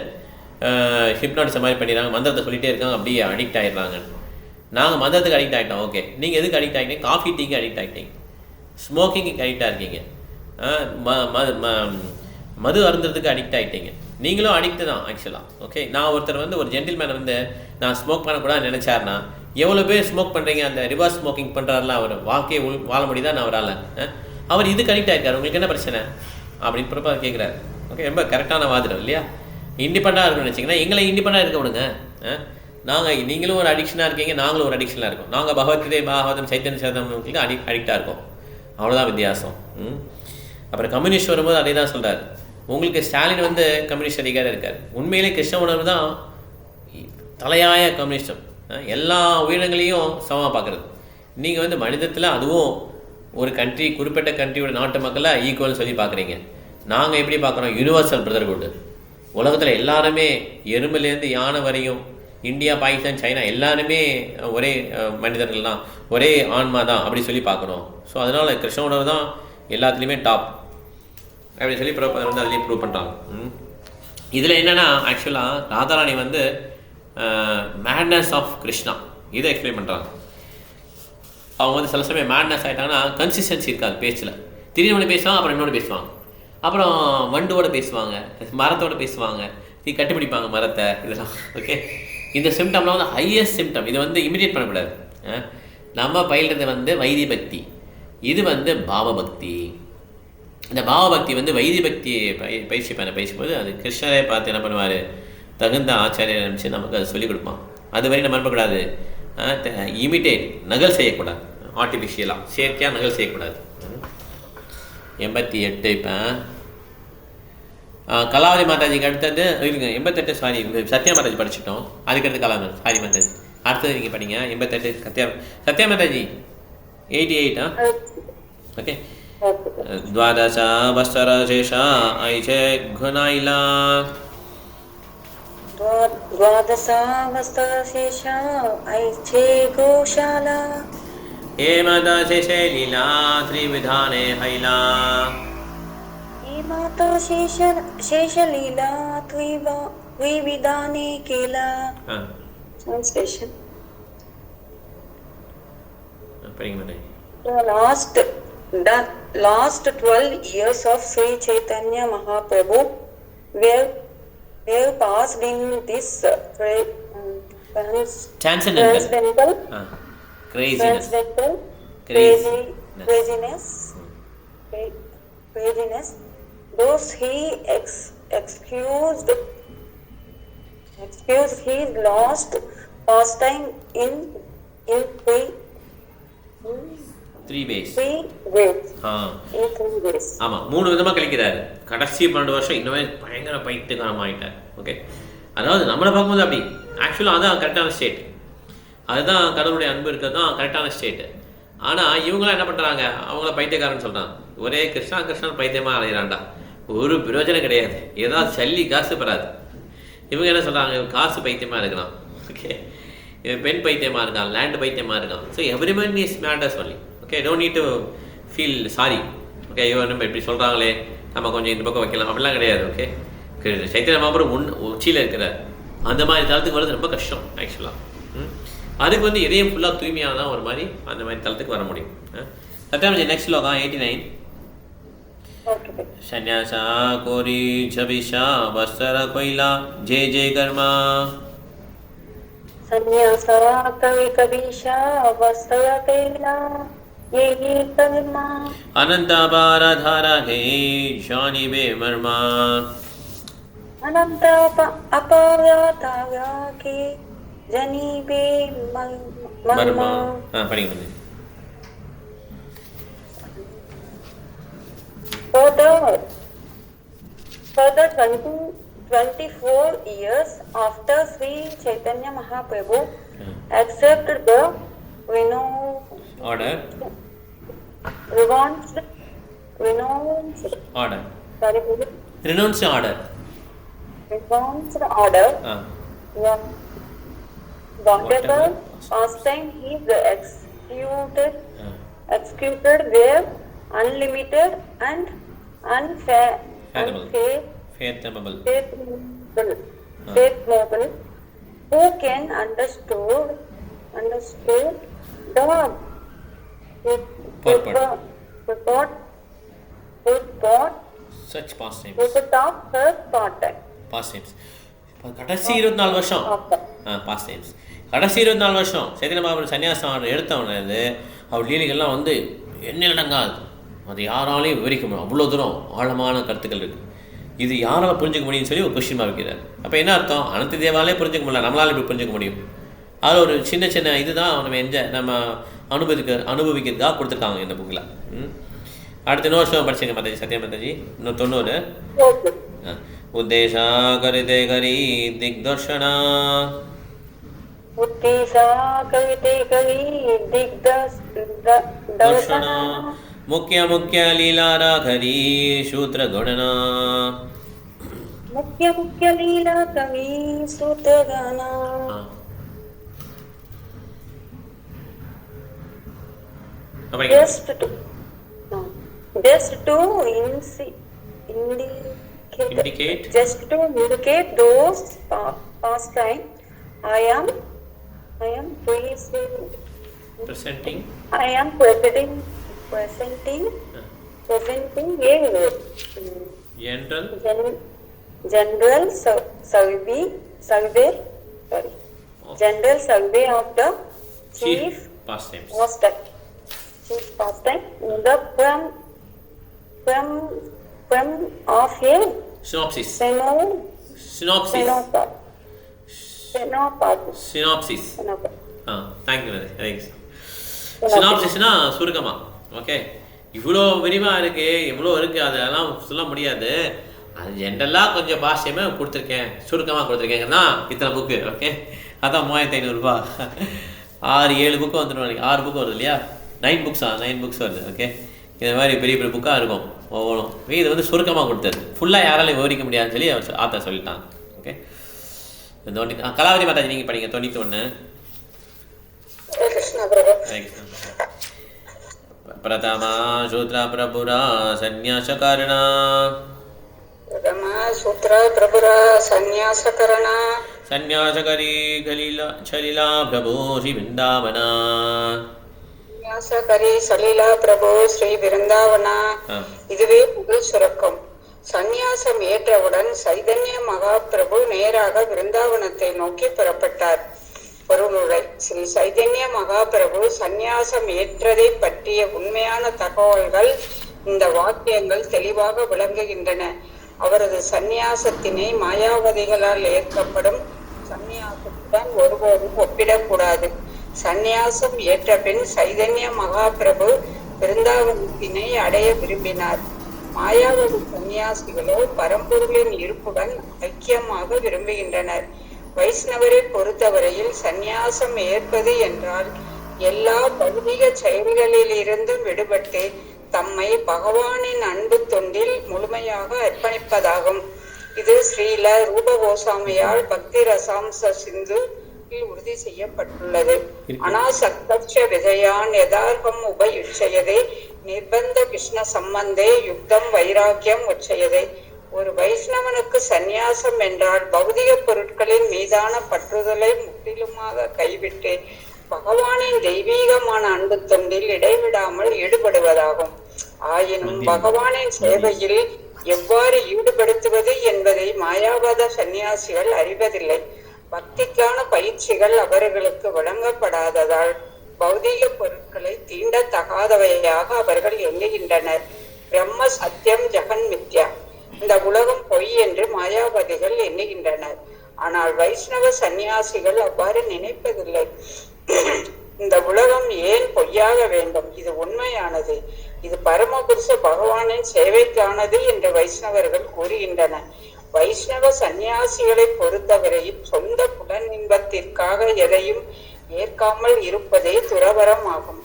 ஹிப்னாட்டிசம் மாதிரி பண்ணிடுறாங்க, மந்திரத்தை சொல்லிகிட்டே இருக்காங்க, அப்படியே அடிக்ட் ஆகிடுறாங்க. நாங்கள் மந்திரத்துக்கு அடிக்ட் ஆகிட்டோம். ஓகே, நீங்கள் எதுக்கு அடிக்ட் ஆகிட்டீங்க? காஃபி டீக்கு அடிக்ட் ஆகிட்டீங்க, ஸ்மோக்கிங்க்கு அடிக்டாக இருக்கீங்க, மது அருந்துறதுக்கு அடிக்ட் ஆகிட்டீங்க. நீங்களும் அடிக்ட் தான் ஆக்சுவலாக. ஓகே, நான் ஒருத்தர் ஒரு ஜென்டில்மேன் நான் ஸ்மோக் பண்ணக்கூடாதுன்னு நினச்சாருன்னா, எவ்வளோ பேர் ஸ்மோக் பண்ணுறீங்க, அந்த ரிவர்ஸ் ஸ்மோக்கிங் பண்ணுறாருல, அவர் வாழ்க்கையை வாழ முடியுதான் அவரால். அவர் இதுக்கு அடிக்ட் ஆகிருக்காரு, உங்களுக்கு என்ன பிரச்சனை அப்படின்னு பிறப்பாக கேட்குறாரு. ஓகே, ரொம்ப கரெக்டான வாதிடம் இல்லையா? இண்டிபெண்டாக இருக்கணும்னு வச்சிங்கன்னா எங்களை இண்டிபெண்டாக இருக்க விடுங்க. நீங்களும் ஒரு அடிக்ஷனாக இருக்கீங்க, நாங்களும் ஒரு அடிக்ஷனாக இருக்கோம். நாங்கள் பகவத்கீதை, பாகவதம், சைத்தன்ய சரிதமத்துக்கு அடிக்டாக இருக்கோம். அவ்வளோதான் வித்தியாசம். அப்புறம் கம்யூனிஸ்ட் வரும்போது அதே தான் சொல்கிறார். உங்களுக்கு ஸ்டாலின் கம்யூனிஸ்ட் அதிகாரம் இருக்கார். உண்மையிலே கிருஷ்ண உணர்வு தான் தலையாய கம்யூனிஸ்டம். எல்லா உயிரினங்களையும் சமமாக பார்க்குறது. நீங்கள் மனிதத்தில் அதுவும் ஒரு கண்ட்ரி, குறிப்பிட்ட கண்ட்ரியோட நாட்டு மக்களை ஈக்குவல்னு சொல்லி பார்க்குறீங்க. நாங்கள் எப்படி பார்க்குறோம்? Universal brotherhood. உலகத்தில் எல்லாருமே எறும்புலேருந்து யானை வரையும், இந்தியா, பாகிஸ்தான், சைனா எல்லாருமே ஒரே மனிதர்கள் தான், ஒரே ஆன்மா தான் அப்படி சொல்லி பார்க்குறோம். ஸோ அதனால் கிருஷ்ண உணர்வு தான் எல்லாத்துலேயுமே டாப் அப்படி சொல்லி அதுலேயும் ப்ரூவ் பண்ணுறாங்க. இதில் என்னென்னா ஆக்சுவலாக ராதாராணி மேட்னஸ் ஆஃப் கிருஷ்ணா இதை எக்ஸ்பிளைன் பண்ணுறாங்க. அவங்க சில சமயம் மேட்னஸ் ஆகிட்டாங்கன்னா கன்சிஸ்டன்சி இருக்காது பேச்சில். திடீர்னு ஒன்று பேசுவாங்க, அப்புறம் இன்னொன்று பேசுவாங்க, அப்புறம் வண்டோடு பேசுவாங்க, மரத்தோடு பேசுவாங்க, கட்டுப்பிடிப்பாங்க மரத்தை, இதெல்லாம். ஓகே, இந்த சிம்டம்லாம் ஹையஸ்ட் சிம்டம். இதை இமிடியேட் பண்ணக்கூடாது. நம்ம பயில்றது வைத்திய பக்தி, இது பாவபக்தி. இந்த பாவபக்தி வைத்திய பக்தியை பயிற்சி பேசும்போது அது கிருஷ்ணரை பார்த்து என்ன பண்ணுவார், தகுந்த ஆச்சாரியர் நினச்சி நமக்கு அதை சொல்லிக் கொடுப்பான். அது வரை நம்ம அனுப்பக்கூடாது, இமிட்டேட், நகல் செய்யக்கூடாது, ஆர்டிஃபிஷியலாக செயற்கையாக நகல் செய்யக்கூடாது. 88 இப்போ கலாவதி மாதாஜிக்கு அடுத்தது இருங்க, 88 சாரி சத்யா மாதாஜி படிச்சுட்டோம். அதுக்கடுத்து கலாவதி, சாரி மாதாஜி, அடுத்தது நீங்கள் படிங்க 88 சத்யா மாதாஜி 88 ஓகே द्वादश वत्सरशेष ऐचे घुनाइला द्वादशावस्तशेष ऐच्छे गोशाला हेमदशेषे लीला त्रिविधाने हैला हेमाता शेषलीला द्विविधाने केला translation The last 12 years of Sri Chaitanya Mahaprabhu were passed in this transcendental craziness. Those he excused his lost pastime in 3 ways. ஆமாம் 3 விதமாக கழிக்கிறாரு. கடைசி 12 வருஷம் இன்னுமே பயங்கர பைத்தியக்காரமாக ஆகிட்டார். ஓகே, அதாவது நம்மளை பார்க்கும்போது அப்படி ஆக்சுவலாக அதுதான் கரெக்டான ஸ்டேட், அதுதான் கடவுளுடைய அன்பு இருக்கிறது தான் கரெக்டான ஸ்டேட்டு. ஆனால் இவங்களாம் என்ன பண்ணுறாங்க, அவங்கள பைத்தியக்காரன்னு சொல்கிறாங்க. ஒரே கிருஷ்ணன் பைத்தியமாக அலையிறான்டா, ஒரு பிரயோஜனம் கிடையாது, ஏதாவது சல்லி காசு பெறாது. இவங்க என்ன சொல்கிறாங்க, காசு பைத்தியமாக இருக்கிறான், ஓகே, பெண் பைத்தியமாக இருக்கான், லேண்டு பைத்தியமாக இருக்கான். So everyman is matters only. Okay, don't need to feel sorry. Okay, ஐயோ நம்ம இப்படி சொல்கிறாங்களே, நம்ம கொஞ்சம் இந்த பக்கம் வைக்கலாம், அப்படிலாம் கிடையாது. ஓகே, சைத்தன்ய மகாபிரபு உச்சியில் இருக்கிறார். அந்த மாதிரி தளத்துக்கு வர்றது ரொம்ப கஷ்டம் ஆக்சுவலாக. அதுக்கு வந்து இதயம் ஃபுல்லாக தூய்மையாக தான் ஒரு மாதிரி அந்த மாதிரி தளத்துக்கு வர முடியும். சத்யாமஜி நெக்ஸ்ட் ஸ்லோகம் 89. சன்யாசா கோரி ஜபிஷா வஸ்தர கொயிலா ஜே ஜே கர்மா சன்யாசா கவி கபீஷா வஸ்தர கொயிலா ये कर्मा अनंतापाराधारा हे शानी बे मर्मा अनंता अपाराधारा के जनी बे मर्मा. पढ़िए. Further 24 years after Sri Chaitanya Mahaprabhu accepted the order. Renounced order. Sorry, renounced order. Renounced order. Yeah. Whatever pastime he executed were unlimited and fathomable. Who can understood the purport such pastimes. Pastimes. கடைசி 24 வருஷம் பாஸ்டைம்ஸ். கடைசி 24 வருஷம் சைத்தன்ய மகாபிரபு சன்னியாசம் எடுத்தவனது அவர் லீலைகள்லாம் வந்து எண்ணிலடங்காது. அது யாராலையும் விவரிக்க முடியும், அவ்வளோ தூரம் ஆழமான கருத்துக்கள் இருக்குது. இது யாரால் புரிஞ்சுக்க முடியும்னு சொல்லி ஒரு கொஸ்டின் வைக்கிறார். அப்போ என்ன அர்த்தம், அனைத்து தேவாலே புரிஞ்சுக்க முடியல, நம்மளால் இப்படி புரிஞ்சுக்க முடியும். அது ஒரு சின்ன சின்ன இதுதான் நம்ம அனுபவிக்கிறதுக்காக கொடுத்துருக்காங்க இந்த புக்கில். அடுத்த இன்னொரு வருஷம் படிச்சுங்க மாதாஜி, சத்யா மாதாஜி. இன்னும் 90. உத்தேசா கரிதே கரி திக்தர்ஷனா दर्शना मुख्य मुख्य लीला घरी सूत्र गणना मुख्य मुख्य लीला कवि सूत्र गणना. Just to indicate those pastime I am presenting a general survey of the chief pastimes. Chief pastime the from of a synopsis. Thank you. சினாப்சிஸ்னா சுருக்கமா. ஓகே, இவ்வளோ விரிவாக இருக்குது, இவ்வளோ இருக்குது, அதெல்லாம் சொல்ல முடியாது. அது ஜென்ரலாக கொஞ்சம் பாஷ்யமே கொடுத்துருக்கேன், சுருக்கமாக கொடுத்துருக்கேங்கன்னா இத்தனை புக்கு. ஓகே, அதான் 3500 ரூபா. 6-7 புக்கு வந்துடும். 6 புக்கு வருது இல்லையா? 9 புக்ஸ் வருது. ஓகே, இந்த மாதிரி பெரிய பெரிய புக்காக இருக்கும் ஒவ்வொன்றும். இது வந்து சுருக்கமாக கொடுத்தது, ஃபுல்லாக யாராலையும் விவரிக்க முடியாதுன்னு சொல்லி அவர் ஆத்தர் சொல்லிட்டாங்க. ஓகே, கலாவதி மாதாஜி நீங்கள் படிங்க 91. பிரதமா சூத்ரா பிரபுரா சந்நியாசகாரணா சந்நியாசகரி சலிலா பிரபு ஸ்ரீ விருந்தாவனா சலீலா பிரபு ஸ்ரீ விருந்தாவனா. இதுவே முதல் சுரக்கம். சந்நியாசம் ஏற்றவுடன் சைதன்ய மகாபிரபு நேராக விருந்தாவனத்தை நோக்கி புறப்பட்டார். பொருளுரை: ஸ்ரீ சைதன்ய மகாபிரபு சந்நியாசம் ஏற்றதை பற்றிய உண்மையான தகவல்கள் இந்த வாக்கியங்கள் தெளிவாக விளங்குகின்றன. அவரது சந்நியாசத்தினை மாயாவதிகளால் ஏற்கப்படும் சந்நியாசத்துடன் ஒருபோதும் ஒப்பிடக்கூடாது. சந்நியாசம் ஏற்ற பின் சைதன்ய மகாபிரபு விருந்தாவனத்தினை அடைய விரும்பினார். மாயாவதி சந்நியாசிகளோ பரம்பொருளின் இருப்புடன் ஐக்கியமாக விரும்புகின்றனர். வைஷ்ணவரை பொறுத்தவரையில் சந்நியாசம் ஏற்பது என்றால் எல்லா பௌதிக செயல்களிலிருந்தும் விடுபட்டு தம்மை பகவானின் அன்பு தொண்டில் முழுமையாக அர்ப்பணிப்பதாகும். இது ஸ்ரீல ரூப கோசாமியால் பக்தி ரசாம்ச சிந்து உறுதி செய்யப்பட்டுள்ளது. அனாசக்தர்ஷ விஜயான் யதார்த்தம் உபயுச்சயதே நிர்பந்த கிருஷ்ண சம்பந்தே யுக்தம் வைராக்கியம் உச்சயதே. ஒரு வைஷ்ணவனுக்கு சந்நியாசம் என்றால் பௌதிக பொருட்களின் மீதான பற்றுதலை முற்றிலுமாக கைவிட்டு பகவானின் தெய்வீகமான அன்பு தொண்டில் இடைவிடாமல் ஈடுபடுவதாகும். ஆயினும் பகவானின் சேவையில் எவ்வாறு ஈடுபடுத்துவது என்பதை மாயாவாத சந்நியாசிகள் அறிவதில்லை. பக்திக்கான பயிற்சிகள் அவர்களுக்கு வழங்கப்படாததால் பௌதீக பொருட்களை தீண்டத்தகாதவையாக அவர்கள் எண்ணுகின்றனர். பிரம்ம சத்தியம் ஜெகன் மித்யா, இந்த உலகம் பொய் என்று மாயாவாதிகள் எண்ணுகின்றனர். ஆனால் வைஷ்ணவ சந்நியாசிகள் அவ்வாறு நினைப்பதில்லை. இந்த உலகம் ஏன் பொய்யாக வேண்டும்? இது உண்மையானது. இது பரமபுருஷ பகவானின் சேவைக்கானது என்று வைஷ்ணவர்கள் கூறுகின்றனர். வைஷ்ணவ சந்நியாசிகளை பொறுத்தவரையில் சொந்த புலன் இன்பத்திற்காக எதையும் ஏற்காமல் இருப்பதே துறவரம் ஆகும்.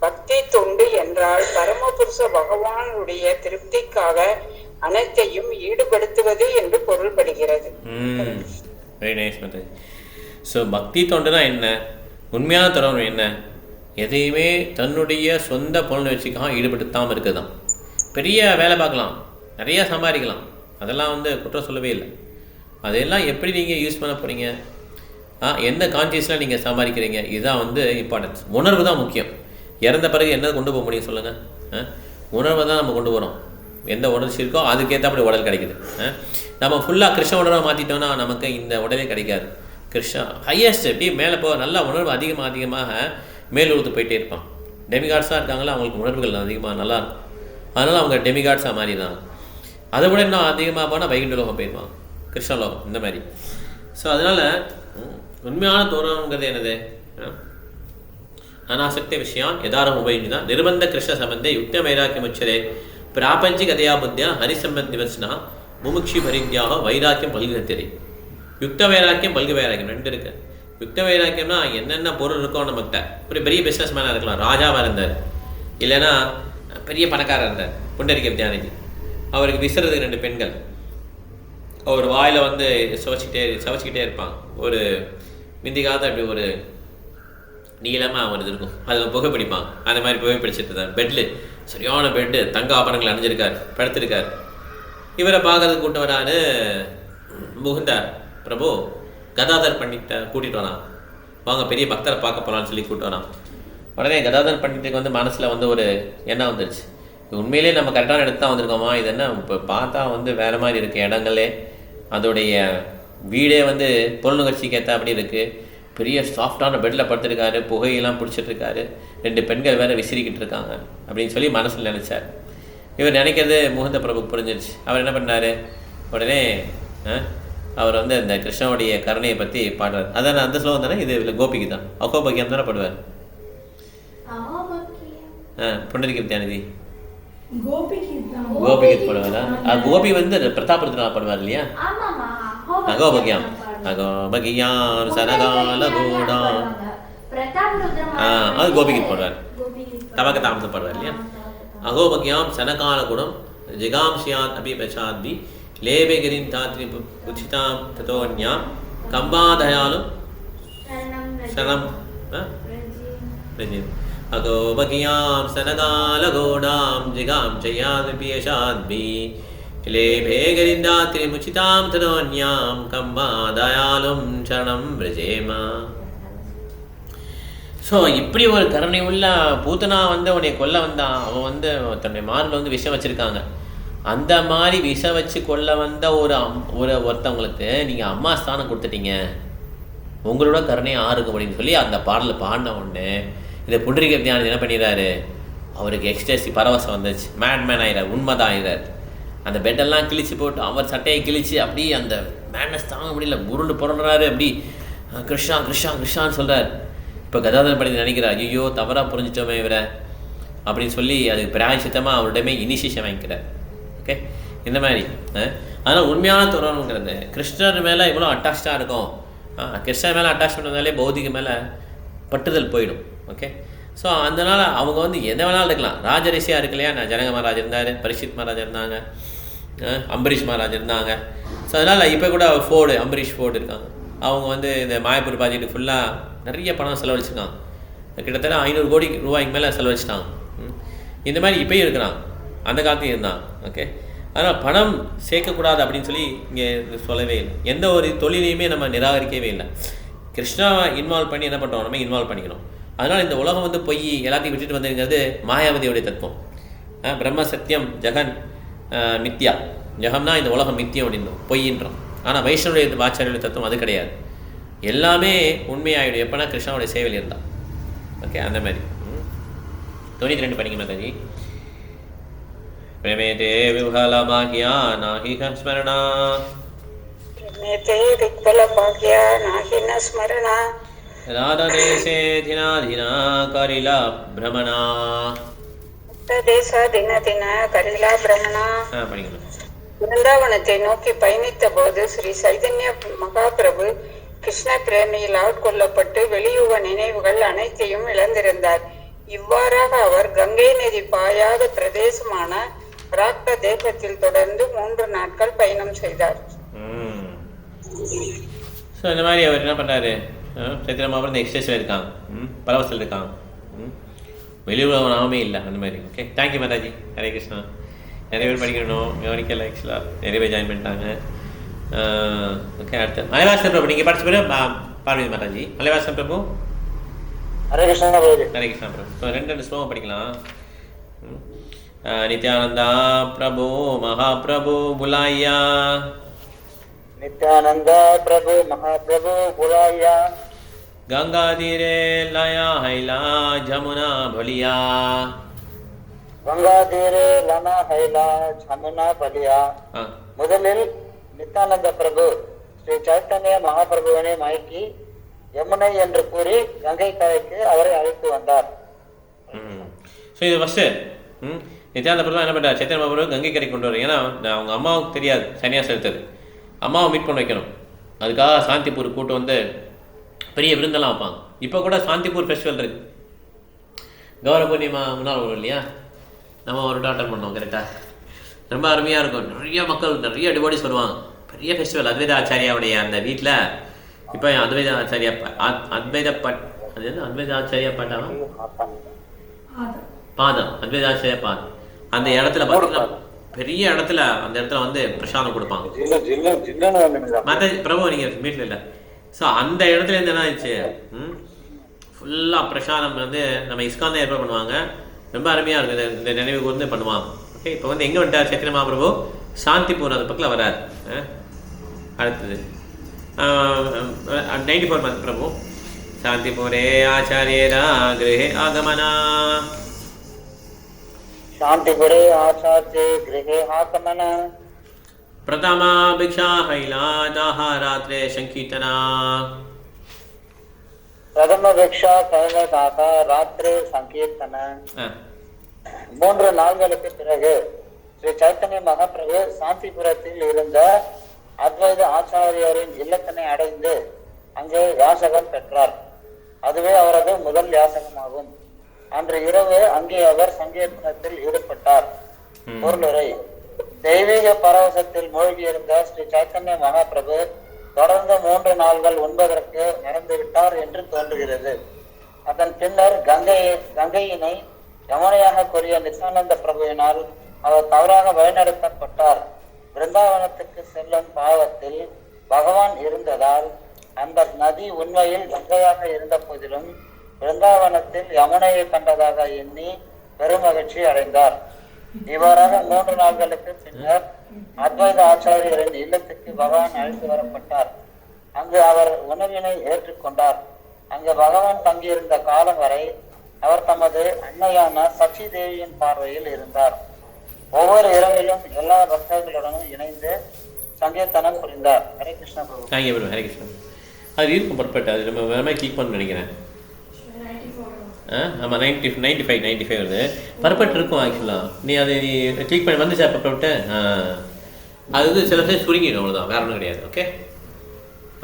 பக்தி தொண்டு என்றால் பரமபுருஷ பகவானுடைய திருப்திக்காக அனைத்தையும் ஈடுபடுத்துவது என்று பொருள்படுகிறது. பக்தி தொண்டுனா என்ன? உண்மையான துறவு என்ன? எதையுமே தன்னுடைய சொந்த புலனுணர்ச்சிக்காக ஈடுபடுத்தாமல் இருக்குதான். பெரிய வேலை பார்க்கலாம், நிறையா சம்பாதிக்கலாம், அதெல்லாம் வந்து குற்றம் சொல்லவே இல்லை. அதெல்லாம் எப்படி நீங்கள் யூஸ் பண்ண போகிறீங்க, எந்த கான்சியஸில் நீங்கள் சம்பாதிக்கிறீங்க, இதுதான் வந்து இம்பார்ட்டன்ஸ். உணர்வு தான் முக்கியம். இறந்த பிறகு என்ன கொண்டு போக முடியும் சொல்லுங்கள்? உணர்வை தான் நம்ம கொண்டு போகிறோம். எந்த உணர்ச்சி இருக்கோ அதுக்கேற்றப்படி உடல் கிடைக்குது. நம்ம ஃபுல்லாக கிருஷ்ண உணர்வை மாற்றிட்டோன்னா நமக்கு இந்த உடலே கிடைக்காது. கிருஷ்ணா ஹையஸ்ட் எப்படி மேலே போக நல்லா உணர்வு அதிகமாக மேலூர்த்து போயிட்டே இருப்பான். டெமிகாட்ஸாக இருக்காங்களா, அவங்களுக்கு உணர்வுகள் அதிகமாக நல்லாயிருக்கும். அதனால் அவங்க டெமிகாட்ஸாக மாறிடுறாங்க. அதை விட இன்னும் அதிகமாக போனால் வைகுண்டலோகம் போயிடுவாங்க, கிருஷ்ணலோகம் இந்த மாதிரி. ஸோ அதனால் உண்மையான தோரணங்கிறது என்னது? அனாசக்தி விஷயம் எதாரம் உபயோகிதான் நிர்பந்த கிருஷ்ண சம்பந்தே யுக்த வைராக்கியம் உச்சரே பிராபஞ்சி கதையா புத்தியா ஹரிசம்பத் நிவசனா முமுட்சி பரித்யாக வைராக்கியம் பல்கத்திரை. யுக்த வைராக்கியம் பல்கு வைராக்கியம் ரெண்டு இருக்கு. யுக்த வைராக்கியம்னா என்னென்ன பொருள் இருக்கோ நம்மகிட்ட. ஒரு பெரிய பிஸ்னஸ் மேனாக இருக்கலாம், ராஜாவாக இருந்தார், இல்லைன்னா பெரிய பணக்காரர் இருந்தார், புண்டரிக்க வித்யாநிதி. அவருக்கு விசுறதுக்கு 2 பெண்கள். அவர் வாயில் வந்து சவச்சிக்கிட்டே இருப்பாங்க. ஒரு முந்தி காலத்தில் அப்படி ஒரு நீளமாக அவருக்கு இருக்கும், அதில் புகைப்பிடிப்பாங்க. அந்த மாதிரி புகைப்பிடிச்சிட்டு இருந்தார். பெட்டில் சரியான பெட்டு, தங்க ஆபரணங்கள் அணிஞ்சிருக்கார், படுத்திருக்கார். இவரை பார்க்கறதுக்கு கூட்டு வராரு முகுந்த பிரபு. கதாதர் பண்டிட்ட கூட்டிகிட்டு வரான், வாங்க பெரிய பக்தரை பார்க்க போகலான்னு சொல்லி கூப்பிட்டு வரான். உடனே கதாதர் பண்டிட்டுக்கு வந்து மனசில் வந்து ஒரு எண்ணம் வந்துருச்சு, உண்மையிலே நம்ம கரெக்டான இடத்து தான் வந்திருக்கோமா, இது என்ன இப்போ பார்த்தா வந்து வேறு மாதிரி இருக்குது இடங்களே, அதோடைய வீடே வந்து பொருள் நுகர்ச்சிக்கு ஏற்ற அப்படி இருக்குது, பெரிய சாஃப்டான பெட்டில் படுத்துருக்காரு, புகையெல்லாம் பிடிச்சிட்ருக்காரு, 2 பெண்கள் வேறு விசிறிக்கிட்டு இருக்காங்க அப்படின்னு சொல்லி மனசில் நினச்சார். இவர் நினைக்கிறது முகுந்த பிரபுக்கு புரிஞ்சிருச்சு. அவர் என்ன பண்ணார், உடனே அவர் வந்து அந்த கிருஷ்ணனுடைய கருணையை பற்றி பாடுறார். அதான் அந்த ஸ்லோகம் தானே இது, இல்லை கோபிக்கு தான், அகோபக்கியம் தானே பாடுவார். புண்டரிக்க வித்யாநிதி கோபிக்கு பாடுவாரா? கோபி வந்து பிரதாபுரத்தில் பாடுவார் இல்லையா? அகோபக்கியம் அகோபகியாம் சனகாலகோடாம். அது கோபிக்கு போடுறார், தமக்கு தாமசம் போடுறார் இல்லையா. அகோபகியாம் சனகாலகுணம் ஜிகாம்சியாத் அபிபசாத்பி லேபகிரின் தாத்ரி உச்சிதாம் ததோன்யாம் கம்பாதயாலும் சனம் அகோபகியாம் சனகாலகோடாம் ஜிகாம்சியாத் அபிபசாத்பி லேபகிரின் தாத்ரி உச்சிதாம் ததோன்யாம் கம்பாதயாலும் சரணம் விரஜேமா. ஸோ இப்படி ஒரு கருணை உள்ள பூத்தனா வந்து உன்னை கொல்ல வந்தான். அவன் வந்து தன்னுடைய மார்பில் வந்து விஷம் வச்சுருக்காங்க. அந்த மாதிரி விஷம் வச்சு கொல்ல வந்த ஒருத்தவங்களுக்கு நீங்கள் அம்மா ஸ்தானம் கொடுத்துட்டீங்க, உங்களோட கருணை ஆறுக்கும் அப்படின்னு சொல்லி அந்த பாடலில் பாடின உடனே இந்த புண்டரீக தியானம் என்ன பண்ணிடுறாரு, அவருக்கு எக்ஸ்டசி பரவசம் வந்துச்சு, மேட்மேன் ஆகிறார், உண்மைதான் ஆகிறார். அந்த பெட்டெல்லாம் கிழிச்சு போட்டு அவர் சட்டையை கிழிச்சு அப்படி அந்த மேட்னஸ் தாங்க முடியல, உருண்டு புரண்டுறாரு, அப்படி கிருஷ்ணா கிருஷ்ணா கிருஷ்ணான்னு சொல்கிறார். இப்போ கதாதரன் படி நினைக்கிறார், ஐயோ தவறாக புரிஞ்சிட்டோமே இவரை அப்படின்னு சொல்லி அதுக்கு பிராயசித்தமாக அவருடையமே இனிஷியேஷன் வாங்கிக்கிறார். ஓகே, இந்த மாதிரி அதனால் உண்மையான துறவுங்கிறது கிருஷ்ணர் மேலே இவ்வளோ அட்டாச்சாக இருக்கும். கிருஷ்ணர் மேலே அட்டாச் பண்ணதாலே பௌதிக மேலே பட்டுதல் போயிடும். ஓகே, ஸோ அதனால் அவங்க வந்து எதை வேணாலும் இருக்கலாம். ராஜரிஷியாக இருக்கு இல்லையா, ஜனக மகாராஜ் இருந்தார், பரீட்சித் மகாராஜ் இருந்தாங்க, அம்பரீஷ் மகாராஜ் இருந்தாங்க. ஸோ அதனால் இப்போ கூட அம்பரீஷ் ஃபோர்டு இருக்காங்க. அவங்க வந்து இந்த மாயப்பூர் ப்ராஜெக்ட் ஃபுல்லாக நிறைய பணம் செலவழிச்சிருக்காங்க. கிட்டத்தட்ட 500 கோடி ரூபாய்க்கு மேலே செலவழிச்சிட்டாங்க. இந்த மாதிரி இப்போயும் இருக்கிறான், அந்த காலத்தையும் இருந்தான். ஓகே, அதனால் பணம் சேர்க்கக்கூடாது அப்படின்னு சொல்லி இங்கே சொல்லவே இல்லை. எந்த ஒரு தொழிலையுமே நம்ம நிராகரிக்கவே இல்லை. கிருஷ்ணாவை இன்வால்வ் பண்ணி என்ன பண்ணுறோம், நம்ம இன்வால்வ் பண்ணிக்கணும். அதனால் இந்த உலகம் வந்து பொய் எல்லாத்தையும் விட்டுட்டு வந்துங்கிறது மாயாவதியோடைய தத்துவம். பிரம்ம சத்தியம் ஜெகன் மித்யா, ஜெகம்னா இந்த உலகம் மித்தியம் அப்படின்றோம், பொய்ன்றோம். ஆனால் வைஷ்ணவனுடைய ஆச்சாரியுடைய தத்துவம் அது கிடையாது, எல்லாமே உண்மையாகிடும் எப்போனா கிருஷ்ணாவுடைய சேவையில் இருந்தால். ஓகே, அந்த மாதிரி 92 படிங்க மாதாஜி. பிரமேதே விஹலபாக்யா நாஹிக ஸ்மரணா, பிரமேதே விஹலபாக்யா நாஹின ஸ்மரணா, ராததேசே தினா தினா கரிலா பிரமணா, தேச தின தின கரிலா பிரமணா. படிக்கணும். விருந்தாவனத்தை நோக்கி பயணித்த போது ஸ்ரீ சைதன்ய மகாபிரபு கிருஷ்ண பிரேமியில் ஆட்கொள்ளப்பட்டு வெளியுக நினைவுகள் அனைத்தையும் இழந்திருந்தார். இவ்வாறாக அவர் கங்கை நதி பாயாத பிரதேசமான ராக்த தேசத்தில் தொடர்ந்து 3 நாட்கள் பயணம் செய்தார். ஸோ இந்த மாதிரி அவர் என்ன பண்ணாரு, சைத்தன்ய இந்த எக்ஸ்டேஷனில் இருக்காங்க, பரவசத்தில் இருக்காங்க, வெளியுறவு நாமே இல்லை அந்த மாதிரி. Okay, thank you Mataji. ஹரே கிருஷ்ணா. நிறைய பேர் படிக்கணும், கவனிக்கல ஆக்சுவலாக நிறைய பேர் ஜாயின் பண்ணிட்டாங்க. ஓகே, அடுத்து மலைவாசன் பிரபு, நீங்கள் பார்ட்டிசிபேட் பார்வதி மாதாஜி. மலைவாசன் பிரபு. ஹரே கிருஷ்ணா பிரபு. ஹரே கிருஷ்ணா பிரபு. ஸோ 2 ஸ்லோகம் படிக்கலாம். நித்யானந்தா பிரபு மகாபிரபு புலாயா, நித்யானந்தா பிரபு மகாபிரபு புலாயா, கங்கா தீரே லயா ஹைலா ஜமுனா பலியா, கங்கா தீரே லனா ஹைலா ஜமுனா பலியா. முதலில் நித்யானந்த பிரபு ஸ்ரீ சைத்தன்ய மகாபிரபுவினை மயக்கி யமுனை என்று கூறி கங்கை கரைக்கு அவரை அழைத்து வந்தார். ஸோ இது ஃபஸ்ட்டு நித்யானந்த பிரபு என்ன பண்ணுறாரு, சைத்தன்ய மகாபிரபு கங்கை கரைக்கு கொண்டு வரும். ஏன்னா அவங்க அம்மாவுக்கு தெரியாது சன்னியாசம் எடுத்தது, அம்மாவை மீட் பண்ண வைக்கணும். அதுக்காக சாந்திப்பூர் கூட்டு வந்து பெரிய விருந்தெல்லாம் வைப்பாங்க. இப்போ கூட சாந்திப்பூர் ஃபெஸ்டிவல் இருக்குது, கௌர பூர்ணிமா முன்னாள் வரும் இல்லையா, நம்ம ஒரு அட்டன் பண்ணோம். கரெக்டாக ரொம்ப அருமையாக இருக்கும். நிறைய மக்கள், நிறைய டிவோடிஸ் வருவாங்க. பெரிய ஃபெஸ்டிவல். அத்வைத ஆச்சாரியாவுடைய அந்த வீட்டில் இப்போ அத்வைத ஆச்சாரியா அத்வைத ஆச்சாரியா பாட்டாலும் பாதம், அத்வைத ஆச்சாரியா பாதம், அந்த இடத்துல பார்த்தீங்கன்னா பெரிய இடத்துல அந்த இடத்துல வந்து பிரசாதம் கொடுப்பாங்க. மற்ற பிரபு நீங்கள் வீட்டில் இல்லை. ஸோ அந்த இடத்துல இருந்து என்ன ஆயிடுச்சு, ஃபுல்லாக பிரசாதம் வந்து நம்ம இஸ்கான் ஏற்பாடு பண்ணுவாங்க. ரொம்ப அருமையாக இருக்குது. இந்த நினைவு கூர்ந்து பண்ணுவாங்க. ஓகே, இப்போ வந்து எங்கே வந்துட்டார் சைத்தன்ய மகாபிரபு, சாந்திப்பூர் அது பக்கத்தில் வரார். அடுத்தது 94 பிரபு. சாந்திபுரே ஆச்சாரியரா கிரஹே ஆகமனா, சாந்திபுரே ஆச்சார்யே கிரஹே ஆகமனா, பிரதமா பிக்ஷா ஹைலா தாஹா ராத்ரே சங்கீர்த்தனா, பிரதம பிக்ஷா கைலதாக ராத்திரி சங்கீர்த்தன. 3 நாள்களுக்கு பிறகு ஸ்ரீ சைத்தன்ய மகாபிரபு சாந்திபுரத்தில் இருந்த அத்வைத ஆச்சாரியரின் இல்லத்தினை அடைந்து அங்கே யாசகம் பெற்றார். அதுவே அவரது முதல் யாசகமாகும். அன்று இரவு அங்கே அவர் சங்கீர்த்தனத்தில் ஈடுபட்டார். பொருளுரை: தெய்வீக பரவசத்தில் மூழ்கியிருந்த ஸ்ரீ சைத்தன்ய மகாபிரபு தொடர்ந்து 3 நாள்கள் உண்பதற்கு மறந்துவிட்டார் என்று தோன்றுகிறது. அதன் பின்னர் கங்கையினை யமுனையாக கூறிய நித்யானந்த பிரபுவினால் அவர் தவறாக வழிநடத்தப்பட்டார். பிருந்தாவனத்துக்கு செல்லும் பாவத்தில் பகவான் இருந்ததால் அந்த நதி உண்மையில் கங்கையாக இருந்த போதிலும் பிருந்தாவனத்தில் யமுனையை கண்டதாக எண்ணி பெருமகிழ்ச்சி அடைந்தார். இவ்வாறாக 3 நாள்களுக்கு பின்னர் அத்வைத ஆச்சாரியரின் இல்லத்துக்கு பகவான் அழைத்து வரப்பட்டார். அங்கு அவர் உணவினை ஏற்றுக்கொண்டார். அங்கு பகவான் தங்கியிருந்த காலம் வரை அவர் தமது அன்னையான சச்சி தேவியின் பார்வையில் இருந்தார். ஒவ்வொரு இரவிலும் எல்லா பக்தர்களுடனும் இணைந்து சங்கீர்த்தனம் புரிந்தார். ஹரே கிருஷ்ணா பிரபு. ஹரே கிருஷ்ணா. அது இருக்கும் பர்ஃபெக்ட். அது நம்ம வேற மாதிரி கிளிக் பண்ண நினைக்கிறேன். ஆமாம், 95 வருது. பர்ஃபெக்ட் இருக்கும் ஆக்சுவலாக. நீ அதை கிளிக் பண்ணி வந்துச்சா பர்ஃபெக்ட்டு? அது வந்து சில பேர் சுருங்கிடும், அவ்வளோதான், வேறு ஒன்றும் கிடையாது. ஓகே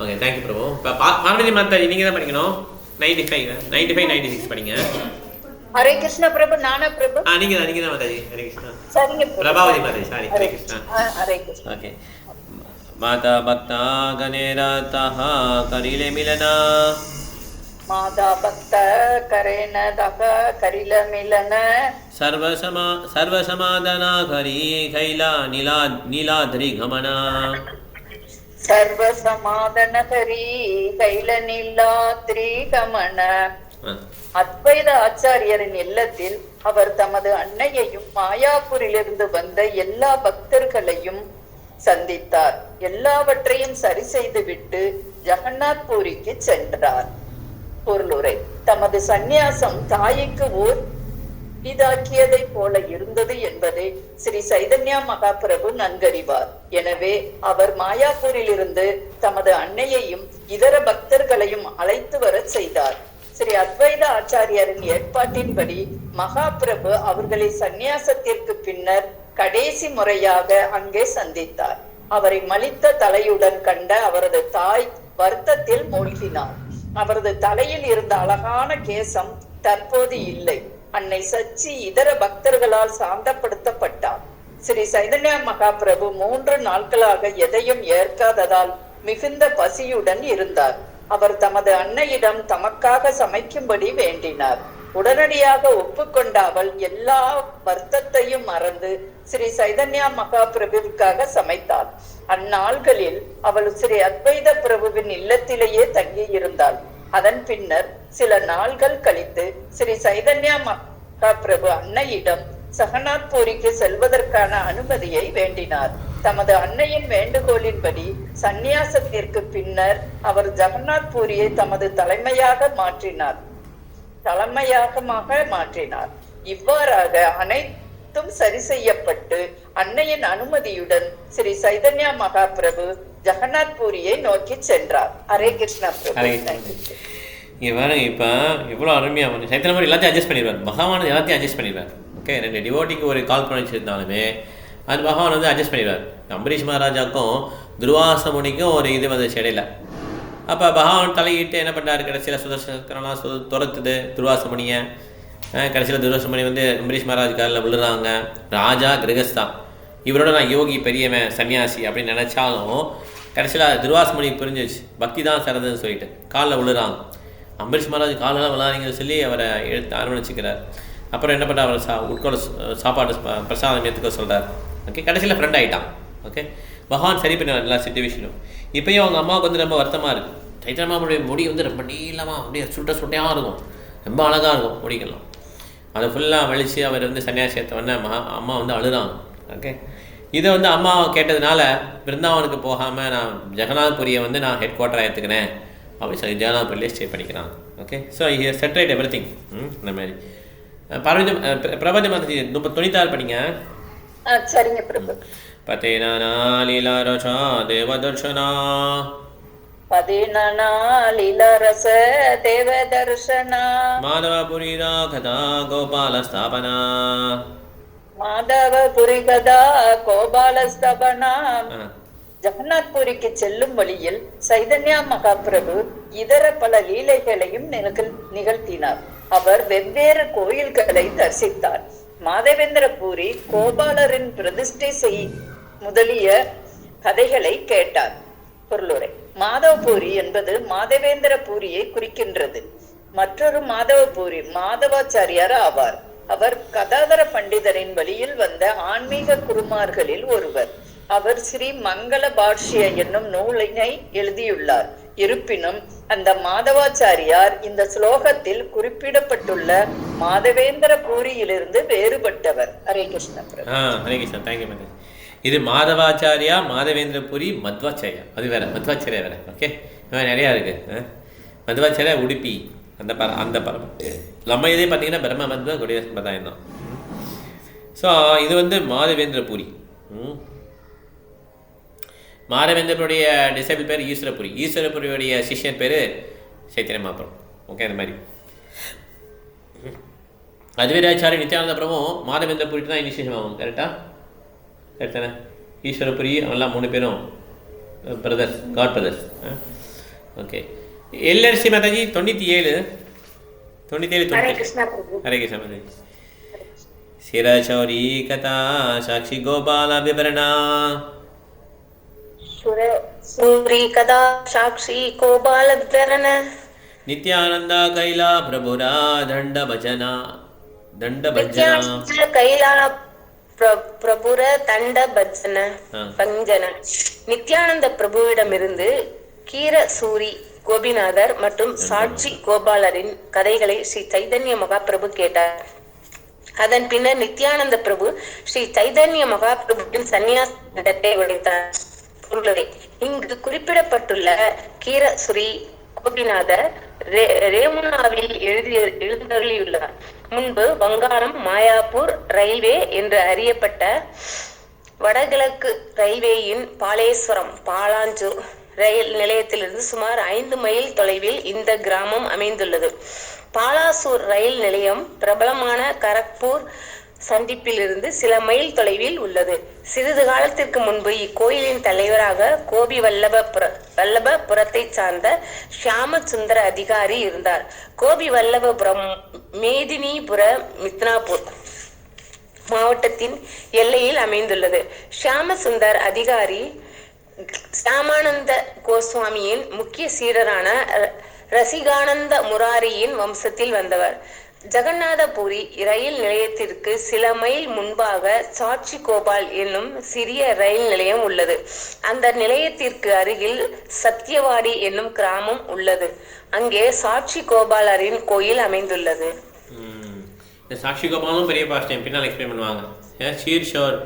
ஓகே, தேங்க்யூ பிரபு. இப்போ பார்வதி மாதாஜி நீங்கள் தான் படிக்கணும். 95, 96 படிங்க. ஹரே கிருஷ்ணா பிரபு. நானா பிரபு? நீங்கள் தான் மாதாஜி. ஹரே கிருஷ்ணா. சரிங்க பிரபாவதி மாதாஜி, சாரி. ஹரே கிருஷ்ணா. ஹரே கிருஷ்ணா. ஓகே. மாதா பக்தா கணேராத்தஹ கரிலே மிலனா. மாதா பக்த கரேன தக கரில மிலன. சர்வசமாதனா கரி கைலா நீலாத்ரி கமனா. சர்வசமாதனகரி கைல நீலாத்ரி கமன. அத்வைத ஆச்சாரியரின் இல்லத்தில் அவர் தமது அன்னையையும் மாயாப்பூரிலிருந்து வந்த எல்லா பக்தர்களையும் சந்தித்தார். எல்லாவற்றையும் சரி செய்துவிட்டு ஜெகநாத் பூரிக்கு சென்றார். பொருளுரை: தமது சந்நியாசம் தாய்க்கு ஓர் இதாக்கியதை போல இருந்தது என்பதை ஸ்ரீ சைதன்யா மகாபிரபு நன்கறிவார். எனவே அவர் மாயாப்பூரிலிருந்து தமது அன்னையையும் இதர பக்தர்களையும் அழைத்து வர செய்தார். ஸ்ரீ அத்வைத ஆச்சாரியரின் ஏற்பாட்டின்படி மகாபிரபு அவர்களை சந்நியாசத்திற்கு பின்னர் கடைசி முறையாக அங்கே சந்தித்தார். அவரை மலித்த தலையுடன் கண்ட அவரது தாய் வருத்தத்தில் மூழ்கினார். அவரது தலையில் இருந்த அழகான கேசம் தற்போது இல்லை. அன்னை சச்சி இதர பக்தர்களால் சாந்தப்படுத்தப்பட்டார். ஸ்ரீ சைதன்யா மகாபிரபு 3 நாட்களாக எதையும் ஏற்காததால் மிகுந்த பசியுடன் இருந்தார். அவர் தமது அன்னையிடம் தமக்காக சமைக்கும்படி வேண்டினார். உடனடியாக ஒப்புக்கொண்ட அவள் எல்லா வருத்தத்தையும் மறந்து ஸ்ரீ சைதன்யா மகாபிரபுவிற்காக சமைத்தாள். அந்நாள்களில் அவள் ஸ்ரீ அத்வைத பிரபுவின் இல்லத்திலேயே தங்கி இருந்தாள். அதன் பின்னர் சில நாள்கள் கழித்து ஸ்ரீ சைதன்யா மகாபிரபு அன்னையிடம் ஜெகநாத் பூரிக்கு செல்வதற்கான அனுமதியை வேண்டினார். தமது அன்னையின் வேண்டுகோளின்படி சந்நியாசத்திற்கு பின்னர் அவர் ஜெகநாத் பூரியை தமது தலைமையாக மாற்றினார். இவ்வாறாக அனைத்தும் சரி செய்யப்பட்டு அன்னையின் அனுமதியுடன் ஸ்ரீ சைதன்யா மகாபிரபு ஜெகநாத் பூரியை நோக்கி சென்றார். ஹரே கிருஷ்ணா பிரபு. இங்கே பாருங்க, இப்போ இவ்வளோ அருமையாக வந்து சைத்தன்ய மாதிரி எல்லாத்தையும் அட்ஜஸ்ட் பண்ணிடுவார். பகவான் எல்லாத்தையும் அட்ஜஸ்ட் பண்ணிடுவார். ஓகே, 2 டிவோட்டிக்கு ஒரு கால் பண்ணி வச்சுருந்தாலுமே அது பகவான் வந்து அட்ஜஸ்ட் பண்ணிடுவார். அம்பரீஷ் மகாராஜாக்கும் துர்வாச முனிக்கும் ஒரு இது வந்துச்சு இடையில. அப்போ பகவான் தலையிட்டு என்ன பண்ணுறாரு, கடைசியில் சுதர்சனலாம் துரத்துது துர்வாச முனியை. கடைசியில் துர்வாச முனி வந்து அம்பரீஷ் மகாராஜ் காலில் விழுறாங்க. ராஜா கிரகஸ்தா, இவரோட நான் யோகி பெரியவன் சன்னியாசி அப்படின்னு நினச்சாலும் கடைசியில் துர்வாச முனி புரிஞ்சிச்சு பக்தி தான் சிறந்ததுன்னு சொல்லிட்டு காலில் விழுறாங்க. அம்பரீஷ் மகாராஜ் காலெல்லாம் விளாடுங்கன்னு சொல்லி அவரை எடுத்து அரவணைச்சிக்கிறார். அப்புறம் என்ன பண்ணுற அவர் உட்கொள்ள சாப்பாடு பிரசாதம் எடுத்துக்க சொல்கிறார். ஓகே, கடைசியில் ஃப்ரெண்ட் ஆகிட்டான். ஓகே, பகவான் சரி பண்ணினார் எல்லா சிச்சுவேஷனும். இப்போயும் அவங்க அம்மாவுக்கு வந்து ரொம்ப வருத்தமாக இருக்குது. சைத்தன்யாவுடைய முடி வந்து ரொம்ப நீளமாக அப்படியே சுட்டையாக இருக்கும், ரொம்ப அழகாக இருக்கும் முடிக்கலாம். அதை ஃபுல்லாக வலித்து அவர் வந்து சன்னியாசியத்தை வந்து அம்மா வந்து அழுறாங்க. ஓகே, இதை வந்து அம்மா கேட்டதுனால பிருந்தாவனுக்கு போகாமல் நான் ஜெகநாத்புரியை வந்து நான் ஹெட் குவார்ட்டராக எடுத்துக்கிறேன் அப்படின்னு சொல்லி ஜெகநாத்புரியிலே ஸ்டே பண்ணிக்கிறாங்க. Okay, so he separated every thing. இந்த மாதிரி பிரபஞ்ச மாதாஜி 96 படிங்க. சரிங்க பிரபு. பதேனா லீலா ரசா தேவதர்ஷனா. பதேனா லீலா ரச தேவதர்ஷனா. மாதவபுரி ராகதா கோபால ஸ்தாபனா. மாதவபுரி கதா கோபால ஸ்தாபனா. ஜெகநாத் பூரிக்கு செல்லும் வழியில் சைதன்யா மகாபிரபு இதர பல லீலைகளையும் நிகழ்த்தினார். அவர் வெவ்வேறு கோயில்களை தரிசித்தார். மாதவேந்திர பூரி கோபாலரின் பிரதிஷ்டை முதலிய கதைகளை கேட்டார். பொருளுரை: மாதவபூரி என்பது மாதவேந்திர பூரியை குறிக்கின்றது. மற்றொரு மாதவபூரி மாதவாச்சாரியார் ஆவார். அவர் கதாதர பண்டிதரின் வழியில் வந்த ஆன்மீக குருமார்களில் ஒருவர். அவர் ஸ்ரீ மங்கள பாஷ்ய என்னும் நூலினை எழுதியுள்ளார். இருப்பினும் அந்த மாதவாச்சாரியார் இந்த ஸ்லோகத்தில் குறிப்பிடப்பட்டுள்ள மாதவேந்திர பூரியிலிருந்து வேறுபட்டவர். ஹரே கிருஷ்ண. ஹரே கிருஷ்ணா. Thank you madam. இது மாதவாச்சாரியா, மாதவேந்திர பூரி, மத்வாச்சாரியா, அது வேற, மத்வாச்சாரியா வேற. ஓகே, நிறையா இருக்கு. மத்வாச்சாரியா உடுப்பி, அந்த பரம் நம்ம இதே பார்த்தீங்கன்னா பிரம்ம மத்வ கொடிய சம்பிரதாயம் தான். ஸோ இது வந்து மாதவேந்திர பூரி. மாதவேந்திரனுடைய டிசைபிள் பேர் ஈஸ்வரபுரி. ஈஸ்வரபுரியுடைய சிஷ்யன் பேர் சைத்தன்ய மகாபிரபு. ஓகே, அந்த மாதிரி அத்வைதாச்சாரி நித்யானந்த பிரபுவும் மாதவேந்திர பூரிட்டு தான் இனிஷியேஷன் ஆகும். கரெக்டாக? கரெக்ட் தானே? ஈஸ்வரபுரி எல்லாம் 3 பேரும் brothers, god brothers. Okay, LRC Mataji 97. Hare Krishna Mataji. சிரச்சௌரி கதா சாட்சி கோபால விவரணா. சூரி கதா சாட்சி கோபால விவரண. நித்யானந்தா கைலா பிரபுரா தண்ட பஜனா. கைலா பிரபுர தண்ட பஜன பஞ்சன. நித்யானந்த பிரபுவிடமிருந்து கீர சூரி கோபிநாதர் மற்றும் சாட்சி கோபாலரின் கதைகளை ஸ்ரீ சைதன்ய மகாபிரபு கேட்டார். அதன் பின்னர் நித்யானந்த பிரபு ஸ்ரீ சைதன்ய மகாபிரபுவின் சந்நியாச இடத்தை உடைத்தார். இங்கு குறிப்பிடப்பட்டுள்ள கீரசுரி கோபிநாதர் ரேமுனாவில் எழுந்தருளியுள்ளார். முன்பு வங்காளம் மாயாப்பூர் ரயில்வே என்று அறியப்பட்ட வடகிழக்கு ரயில்வேயின் பாலேஸ்வரம் பாலாஞ்சூர் ரயில் நிலையத்திலிருந்து சுமார் 5 மைல் தொலைவில் இந்த கிராமம் அமைந்துள்ளது. பாலாசூர் ரயில் நிலையம் பிரபலமான கரக்பூர் சந்திப்பிலிருந்து சில மைல் தொலைவில் உள்ளது. சிறிது காலத்திற்கு முன்பு இக்கோயிலின் தலைவராக கோபி வல்லபபுரத்தை சார்ந்த ஷியாம சுந்தர அதிகாரி இருந்தார். கோபி வல்லபபுரம் மேதினிபுர மித்னாபூர் மாவட்டத்தின் எல்லையில் அமைந்துள்ளது. ஷியாம சுந்தர் அதிகாரி சாமானந்த கோஸ்வாமியின் முக்கிய சீடரான ரசிகானந்த முராரியின் வம்சத்தில் வந்தவர். ஜெகநாதபுரி ரயில் நிலையத்திற்கு சில மைல் முன்பாக சாட்சி கோபால் என்னும் சிறிய ரயில் நிலையம் உள்ளது. அந்த நிலையத்திற்கு அருகில் சத்தியவாடி என்னும் கிராமம் உள்ளது. அங்கே சாட்சி கோபாலரின் கோயில் அமைந்துள்ளது. சாட்சி கோபாலும் பெரிய பாஷ்யம் பின்னால் எக்ஸ்பிளைன் பண்ணுவாங்க. ஷீர்ஷோர்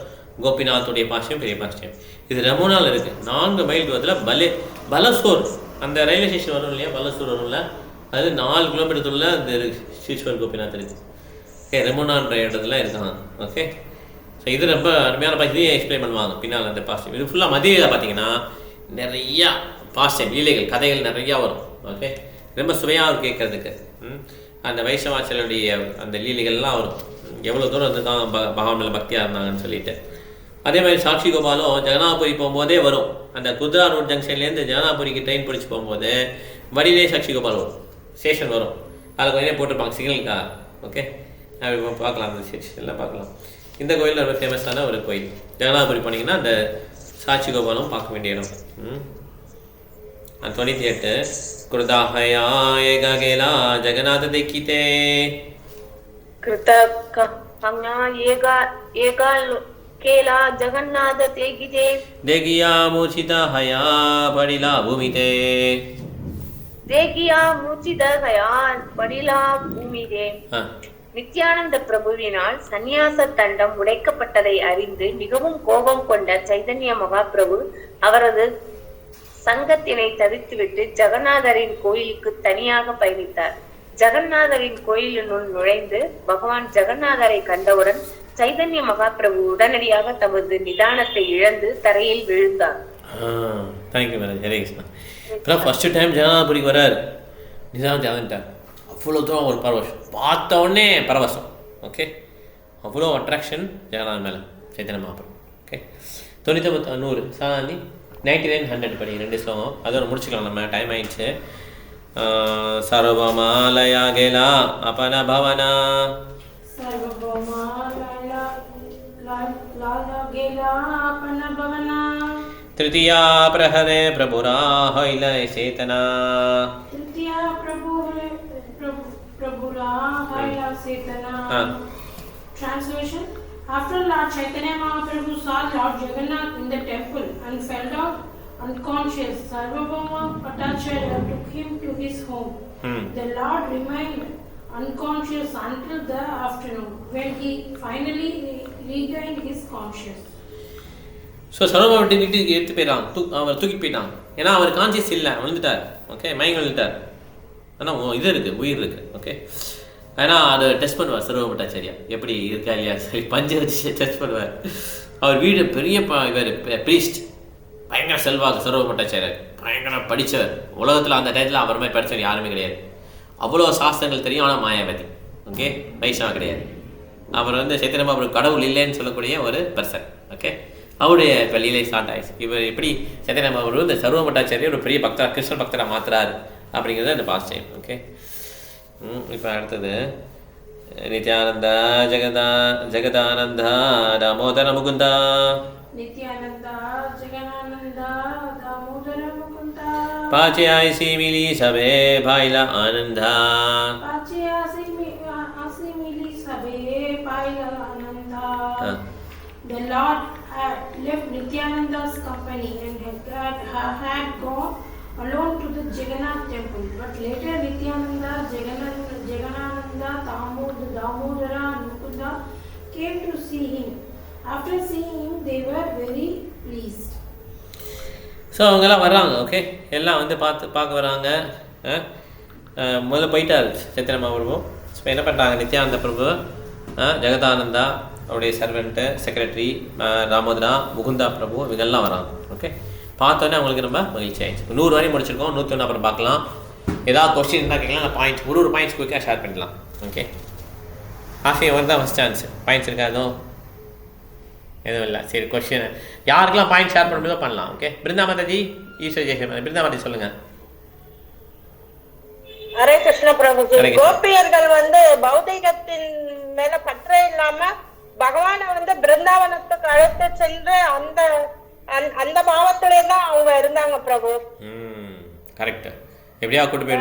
கோபிநாத்துடைய பாஷ்யம் பெரிய பாஷ்யம். இது ரமுனாவில் இருக்கு. 4 மைல் தூரத்தில் பலசோர் அந்த ரயில்வே ஸ்டேஷன் வரும் இல்லையா, பலசோர் வரும்ல, அது 4 கிலோமீட்டருக்குள்ள அந்த ஸ்ரீஸ்வர் கோபிநாத் இருக்கு. ஓகே, ரெமுனான்ற இடத்துல இருக்காங்க. ஓகே, ஸோ இது ரொம்ப அருமையான இதையும் எக்ஸ்பிளைன் பண்ணுவாங்க பின்னால் அந்த பாஸ்டியம். இது ஃபுல்லாக மதியில் பார்த்தீங்கன்னா நிறையா பாஸ்டியம் லீலைகள் கதைகள் நிறையா வரும். ஓகே, ரொம்ப சுவையாக கேட்கறதுக்கு. அந்த வைஷ்ணவாச்சலுடைய அந்த லீலைகள்லாம் வரும். எவ்வளோ தூரம் இருந்துதான் பகவான் மேலே பக்தியாக இருந்தாங்கன்னு சொல்லிட்டு. அதே மாதிரி சாட்சி கோபாலும் ஜெகநாதபுரி போகும்போதே வரும். அந்த குத்ரா ரோட் ஜங்ஷன்லேருந்து ஜெகநாதபுரிக்கு ட்ரெயின் பிடிச்சி போகும்போது வழியிலே சாட்சி கோபால் வரும், ஸ்டேஷன் வரும். அதில் கொஞ்சம் போட்டிருப்பாங்க சிக்னலுக்கா. ஓகே, இப்போ பார்க்கலாம், அந்த ஸ்டேஷனில் பார்க்கலாம். இந்த கோயில் ரொம்ப ஃபேமஸான ஒரு கோயில். ஜெகநாதபுரி போனீங்கன்னா அந்த சாட்சி கோபாலும் பார்க்க வேண்டிய இடம். 98 கிருதாஹயா ஏகா ஜெகநாத தேக்கிதே. கேலா ஜெகநாத தேகிதே. தேகியா மூச்சிதா ஹயா படிலா பூமிதே. தேகியா மூச்சிதா ஹயா படிலா பூமிதே. நித்யானந்த பிரபுவினால் சந்நியாச தண்டம் உடைக்கப்பட்டதை அறிந்து மிகவும் கோபம் கொண்ட சைதன்ய மகாபிரபு அவரது சங்கத்தினை தவிர்த்துவிட்டு ஜெகநாதரின் கோயிலுக்கு தனியாக பயணித்தார். ஜெகநாதரின் கோயிலினுள் நுழைந்து பகவான் ஜெகநாதரை கண்டவுடன் சைதன்ய மகாபிரபு உடனடியாக தமது நிதானத்தை இழந்து தரையில் விழுந்தார். Thank you madam. ஹரே கிருஷ்ணா. இப்போ ஃபர்ஸ்ட் டைம் ஜெகநாதபுரிக்கு வரார், நிதானம் ஜாதன்ட்டார். அவ்வளோ தூரம் ஒரு பரவசம், பார்த்த உடனே பரவசம். ஓகே, அவ்வளோ அட்ராக்ஷன் ஜெகநாதன் மேலே சைதன்ய மகாபிரபு. ஓகே, 99 100 சாந்தி 99 100 படி 2 ஸ்லோகம் அதோட முடிச்சுக்கலாம், நம்ம டைம் ஆயிடுச்சு. சர்வமாலயா கேலா அபன பவனா तृतीया प्रहरे प्रभुराहैलय चेतना Translation: After Lord Chaitanya Mahaprabhu saw Lord Jagannath in the temple and fell down unconscious, Sarvabhauma Bhattacharya took him to his home. The Lord remained unconscious until the afternoon, when he finally regained his consciousness. So சர்வபாவம் வீட்டுக்கு எடுத்து போயிடான், அவர் தூக்கி போயிட்டான். ஏன்னா அவர் conscious இல்லை, விழுந்துட்டார். Okay, மயங்க விழுந்துட்டார். ஆனால் இது இருக்குது, உயிர் இருக்குது. ஓகே, ஆனால் அதை டெஸ்ட் பண்ணுவார் சர்வபாவம் பட்டாச்சாரியா, எப்படி இருக்கா இல்லையா சரி பஞ்சை வச்சு டெஸ்ட் பண்ணுவார். அவர் வீடு பெரிய இவர் ப்ரீஸ்ட், பயங்கர செல்வாக்கு. சர்வபாவம் பட்டாச்சாரியர் பயங்கர படித்தவர். உலகத்தில் அந்த டயத்தில் அவர் மாதிரி படித்தவர் யாருமே கிடையாது. அவ்வளோ சாஸ்திரங்கள் தெரியும், ஆனால் மாயாவதி. ஓகே, வைஷ்ணவா கிடையாது. அவர் சைத்தன்ய மகாபிரபு கடவுள் இல்லைன்னு சொல்லக்கூடிய ஒரு பர்சன். ஓகே, அவருடைய இப்போ லீலை ஸ்டார்ட் ஆயிடுச்சு. இவர் எப்படி சைத்தன்ய மகாபிரபு இந்த சர்வ பட்டாச்சாரியை ஒரு பெரிய பக்தரா, கிருஷ்ண பக்தராக மாற்றுறாரு அப்படிங்கிறது அந்த பாஸ்ட் டைம். ஓகே, இப்போ அடுத்தது நித்யானந்தா ஜெகதானந்தா தாமோதர முகுந்தா. நித்யானந்தா ஜெகதானந்தா தாமோதர முகுந்தா பாச்சியாசி மிலி சபே பாயிலா ஆனந்தா. பாச்சியாசி மிலி சபே பாயிலா ஆனந்தா. The Lord had left Nityananda's company and had gone alone to the Jagannath temple. But later Nityananda, Jaganananda, Damodara and Mukunda came to see him. After seeing him, they were very pleased. So அவங்கெல்லாம் வர்றாங்க. Okay, எல்லாம் பார்க்க வராங்க. முதல்ல போயிட்டார் Chaitanya Mahaprabhu. So என்ன பண்ணுறாங்க, நித்யானந்த பிரபு, ஜெகதானந்தா அவருடைய சர்வெண்ட்டு, செக்ரட்டரி தாமோதரா, முகுந்தா பிரபு, இவங்கெல்லாம் வராங்க. ஓகே, பார்த்தோன்னே அவங்களுக்கு ரொம்ப மகிழ்ச்சி ஆயிடுச்சு. 100 வரையும் முடிச்சிருக்கோம், 101 அப்புறம் பார்க்கலாம். ஏதாவது கொஸ்டின் இருந்தால் கேட்கலாம், நான் பாயிண்ட் ஒரு பாயிண்ட்ஸ் குயிக்காக ஷேர் பண்ணிடலாம். ஓகே, ஆஃபி அவர் தான் ஃபஸ்ட் சான்ஸ். பாயிண்ட்ஸ் இருக்கா எதுவும் இல்லை. சரி, கொஸ்டின் யாருக்கெல்லாம் பாயிண்ட் ஷேர் பண்ண முடியுதோ பண்ணலாம். ஓகே, பிருந்தா மாதாஜி, ஈஸ்வர் ஜெயசேகர், பிருந்தா மாதாஜி சொல்லுங்கள். ஹரே கிருஷ்ண பிரபுஜி. கோபியர்கள் பௌதிகத்தின் மேல பற்றே இல்லாம பகவானை பிருந்தாவனத்துக்கு அழைத்து சென்று அந்த அந்த பாவத்திலே தான் அவங்க இருந்தாங்க பிரபு. கரெக்ட். எப்படியா கூட்டு போய்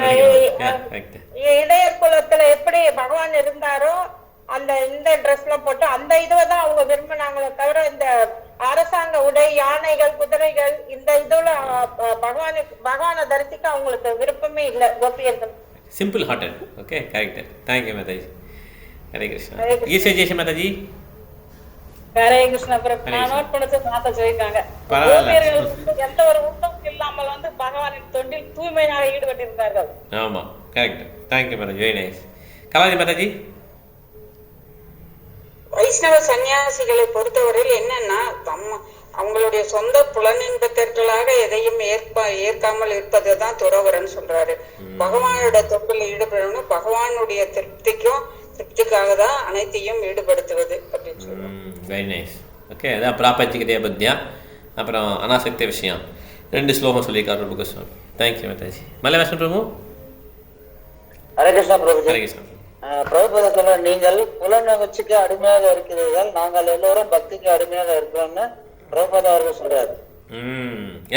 இடையர் குலத்துல எப்படி பகவான் இருந்தாரோ அந்த இந்த ட்ரெஸ்ல போட்டு அந்த இதுவதான் அவங்க விரும்பினாங்களே தவிர இந்த அரசாங்க உடை, யானைகள், குதிரைகள் இந்த இதுல பகவானை தரிசிக்க அவங்களுக்கு விருப்பமே இல்லை கோபியர்கள். Simple hearted. Okay, correct. Thank you Mataji. Hare Krishna. Ishwar Jayasekar Mataji. Hare Krishna Prabhu. நான் நோட் பண்ணது மாதா சொல்லிருக்காங்க, எந்த ஒரு உத்தம் இல்லாமல் பகவானின் தொண்டில் தூய்மையாக ஈடுபட்டிருந்தார்கள். ஆமா, correct. Thank you Mataji, very nice. Kaladi Mataji. வைஷ்ணவ சன்னியாசிகளை பொறுத்தவரையில் என்னன்னா, அவங்களுடைய சொந்த புலனின்பத்திற்களாக எதையும் ஏற்காமல் இருப்பதுதான் துறவரன்னு சொல்றாரு. பகவானோட தொண்டில் ஈடுபடணும், பகவானுடைய திருப்திக்காக தான் அனைத்தையும் ஈடுபடுத்துவது அப்படின்னு சொல்றாரு. Very nice. ஓகே, அதான் பிராபச்சிகதே பத்தியா, அப்புறம் அனாசக்தி விஷயம் 2 ஸ்லோகம் சொல்லியிருக்காரு புகஸ்வாமி. தேங்க்யூ மாதாஜி. மலை வைஷ்ணவ பிரபு. ஹரே கிருஷ்ணா பிரபு. ஹரே கிருஷ்ணா. பிரபுபதத்துல நீங்கள் புலனவச்சுக்கு அடிமையாக இருக்கிறீர்கள், நாங்கள் எல்லோரும் பக்திக்கு அடிமையாக இருக்கிறோம்னு பிரபுபதா அவர்கள் சொல்றாரு.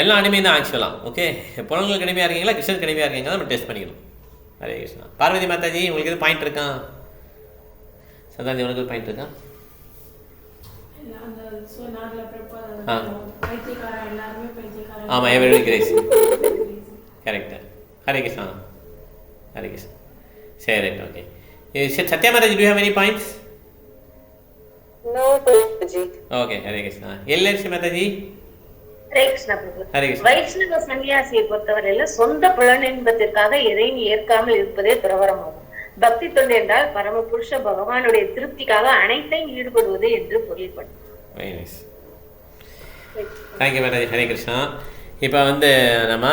எல்லாம் அடிமை தான் ஆக்சுவலாக. ஓகே, புலன்களுக்கு அடிமையாக இருக்கீங்களா, கிருஷ்ணனுக்கு அடிமையாக இருக்கீங்களா, நம்ம டெஸ்ட் பண்ணிக்கணும். ஹரே கிருஷ்ணா. பார்வதி மாதாஜி, உங்களுக்கு எது பாயிண்ட் இருக்கான்? சதாஜி, உனக்கு பாயிண்ட் இருக்கா? ஆமாம், every grace. Correct. Hare Krishna. Hare Krishna. சரி, right. Okay, Satya Mataji, do you have any points? No, Prabhuji. Okay, Hare Krishna. LNC Mataji. Hare Krishna Prabhu. Hare Krishna. வைஷ்ணவ சன்னியாசியை பொறுத்தவரையில சொந்த புலனின்பத்திற்காக எதையும் ஏற்காமல் இருப்பதே துறவரமாகும். பக்தி தொண்டு என்றால் பரம புருஷ பகவானுடைய திருப்திக்காக அனைத்தையும் ஈடுபடுவது என்று பொருள்படும். Very nice. Thank you Mataji. Hare Krishna. இப்போ நம்ம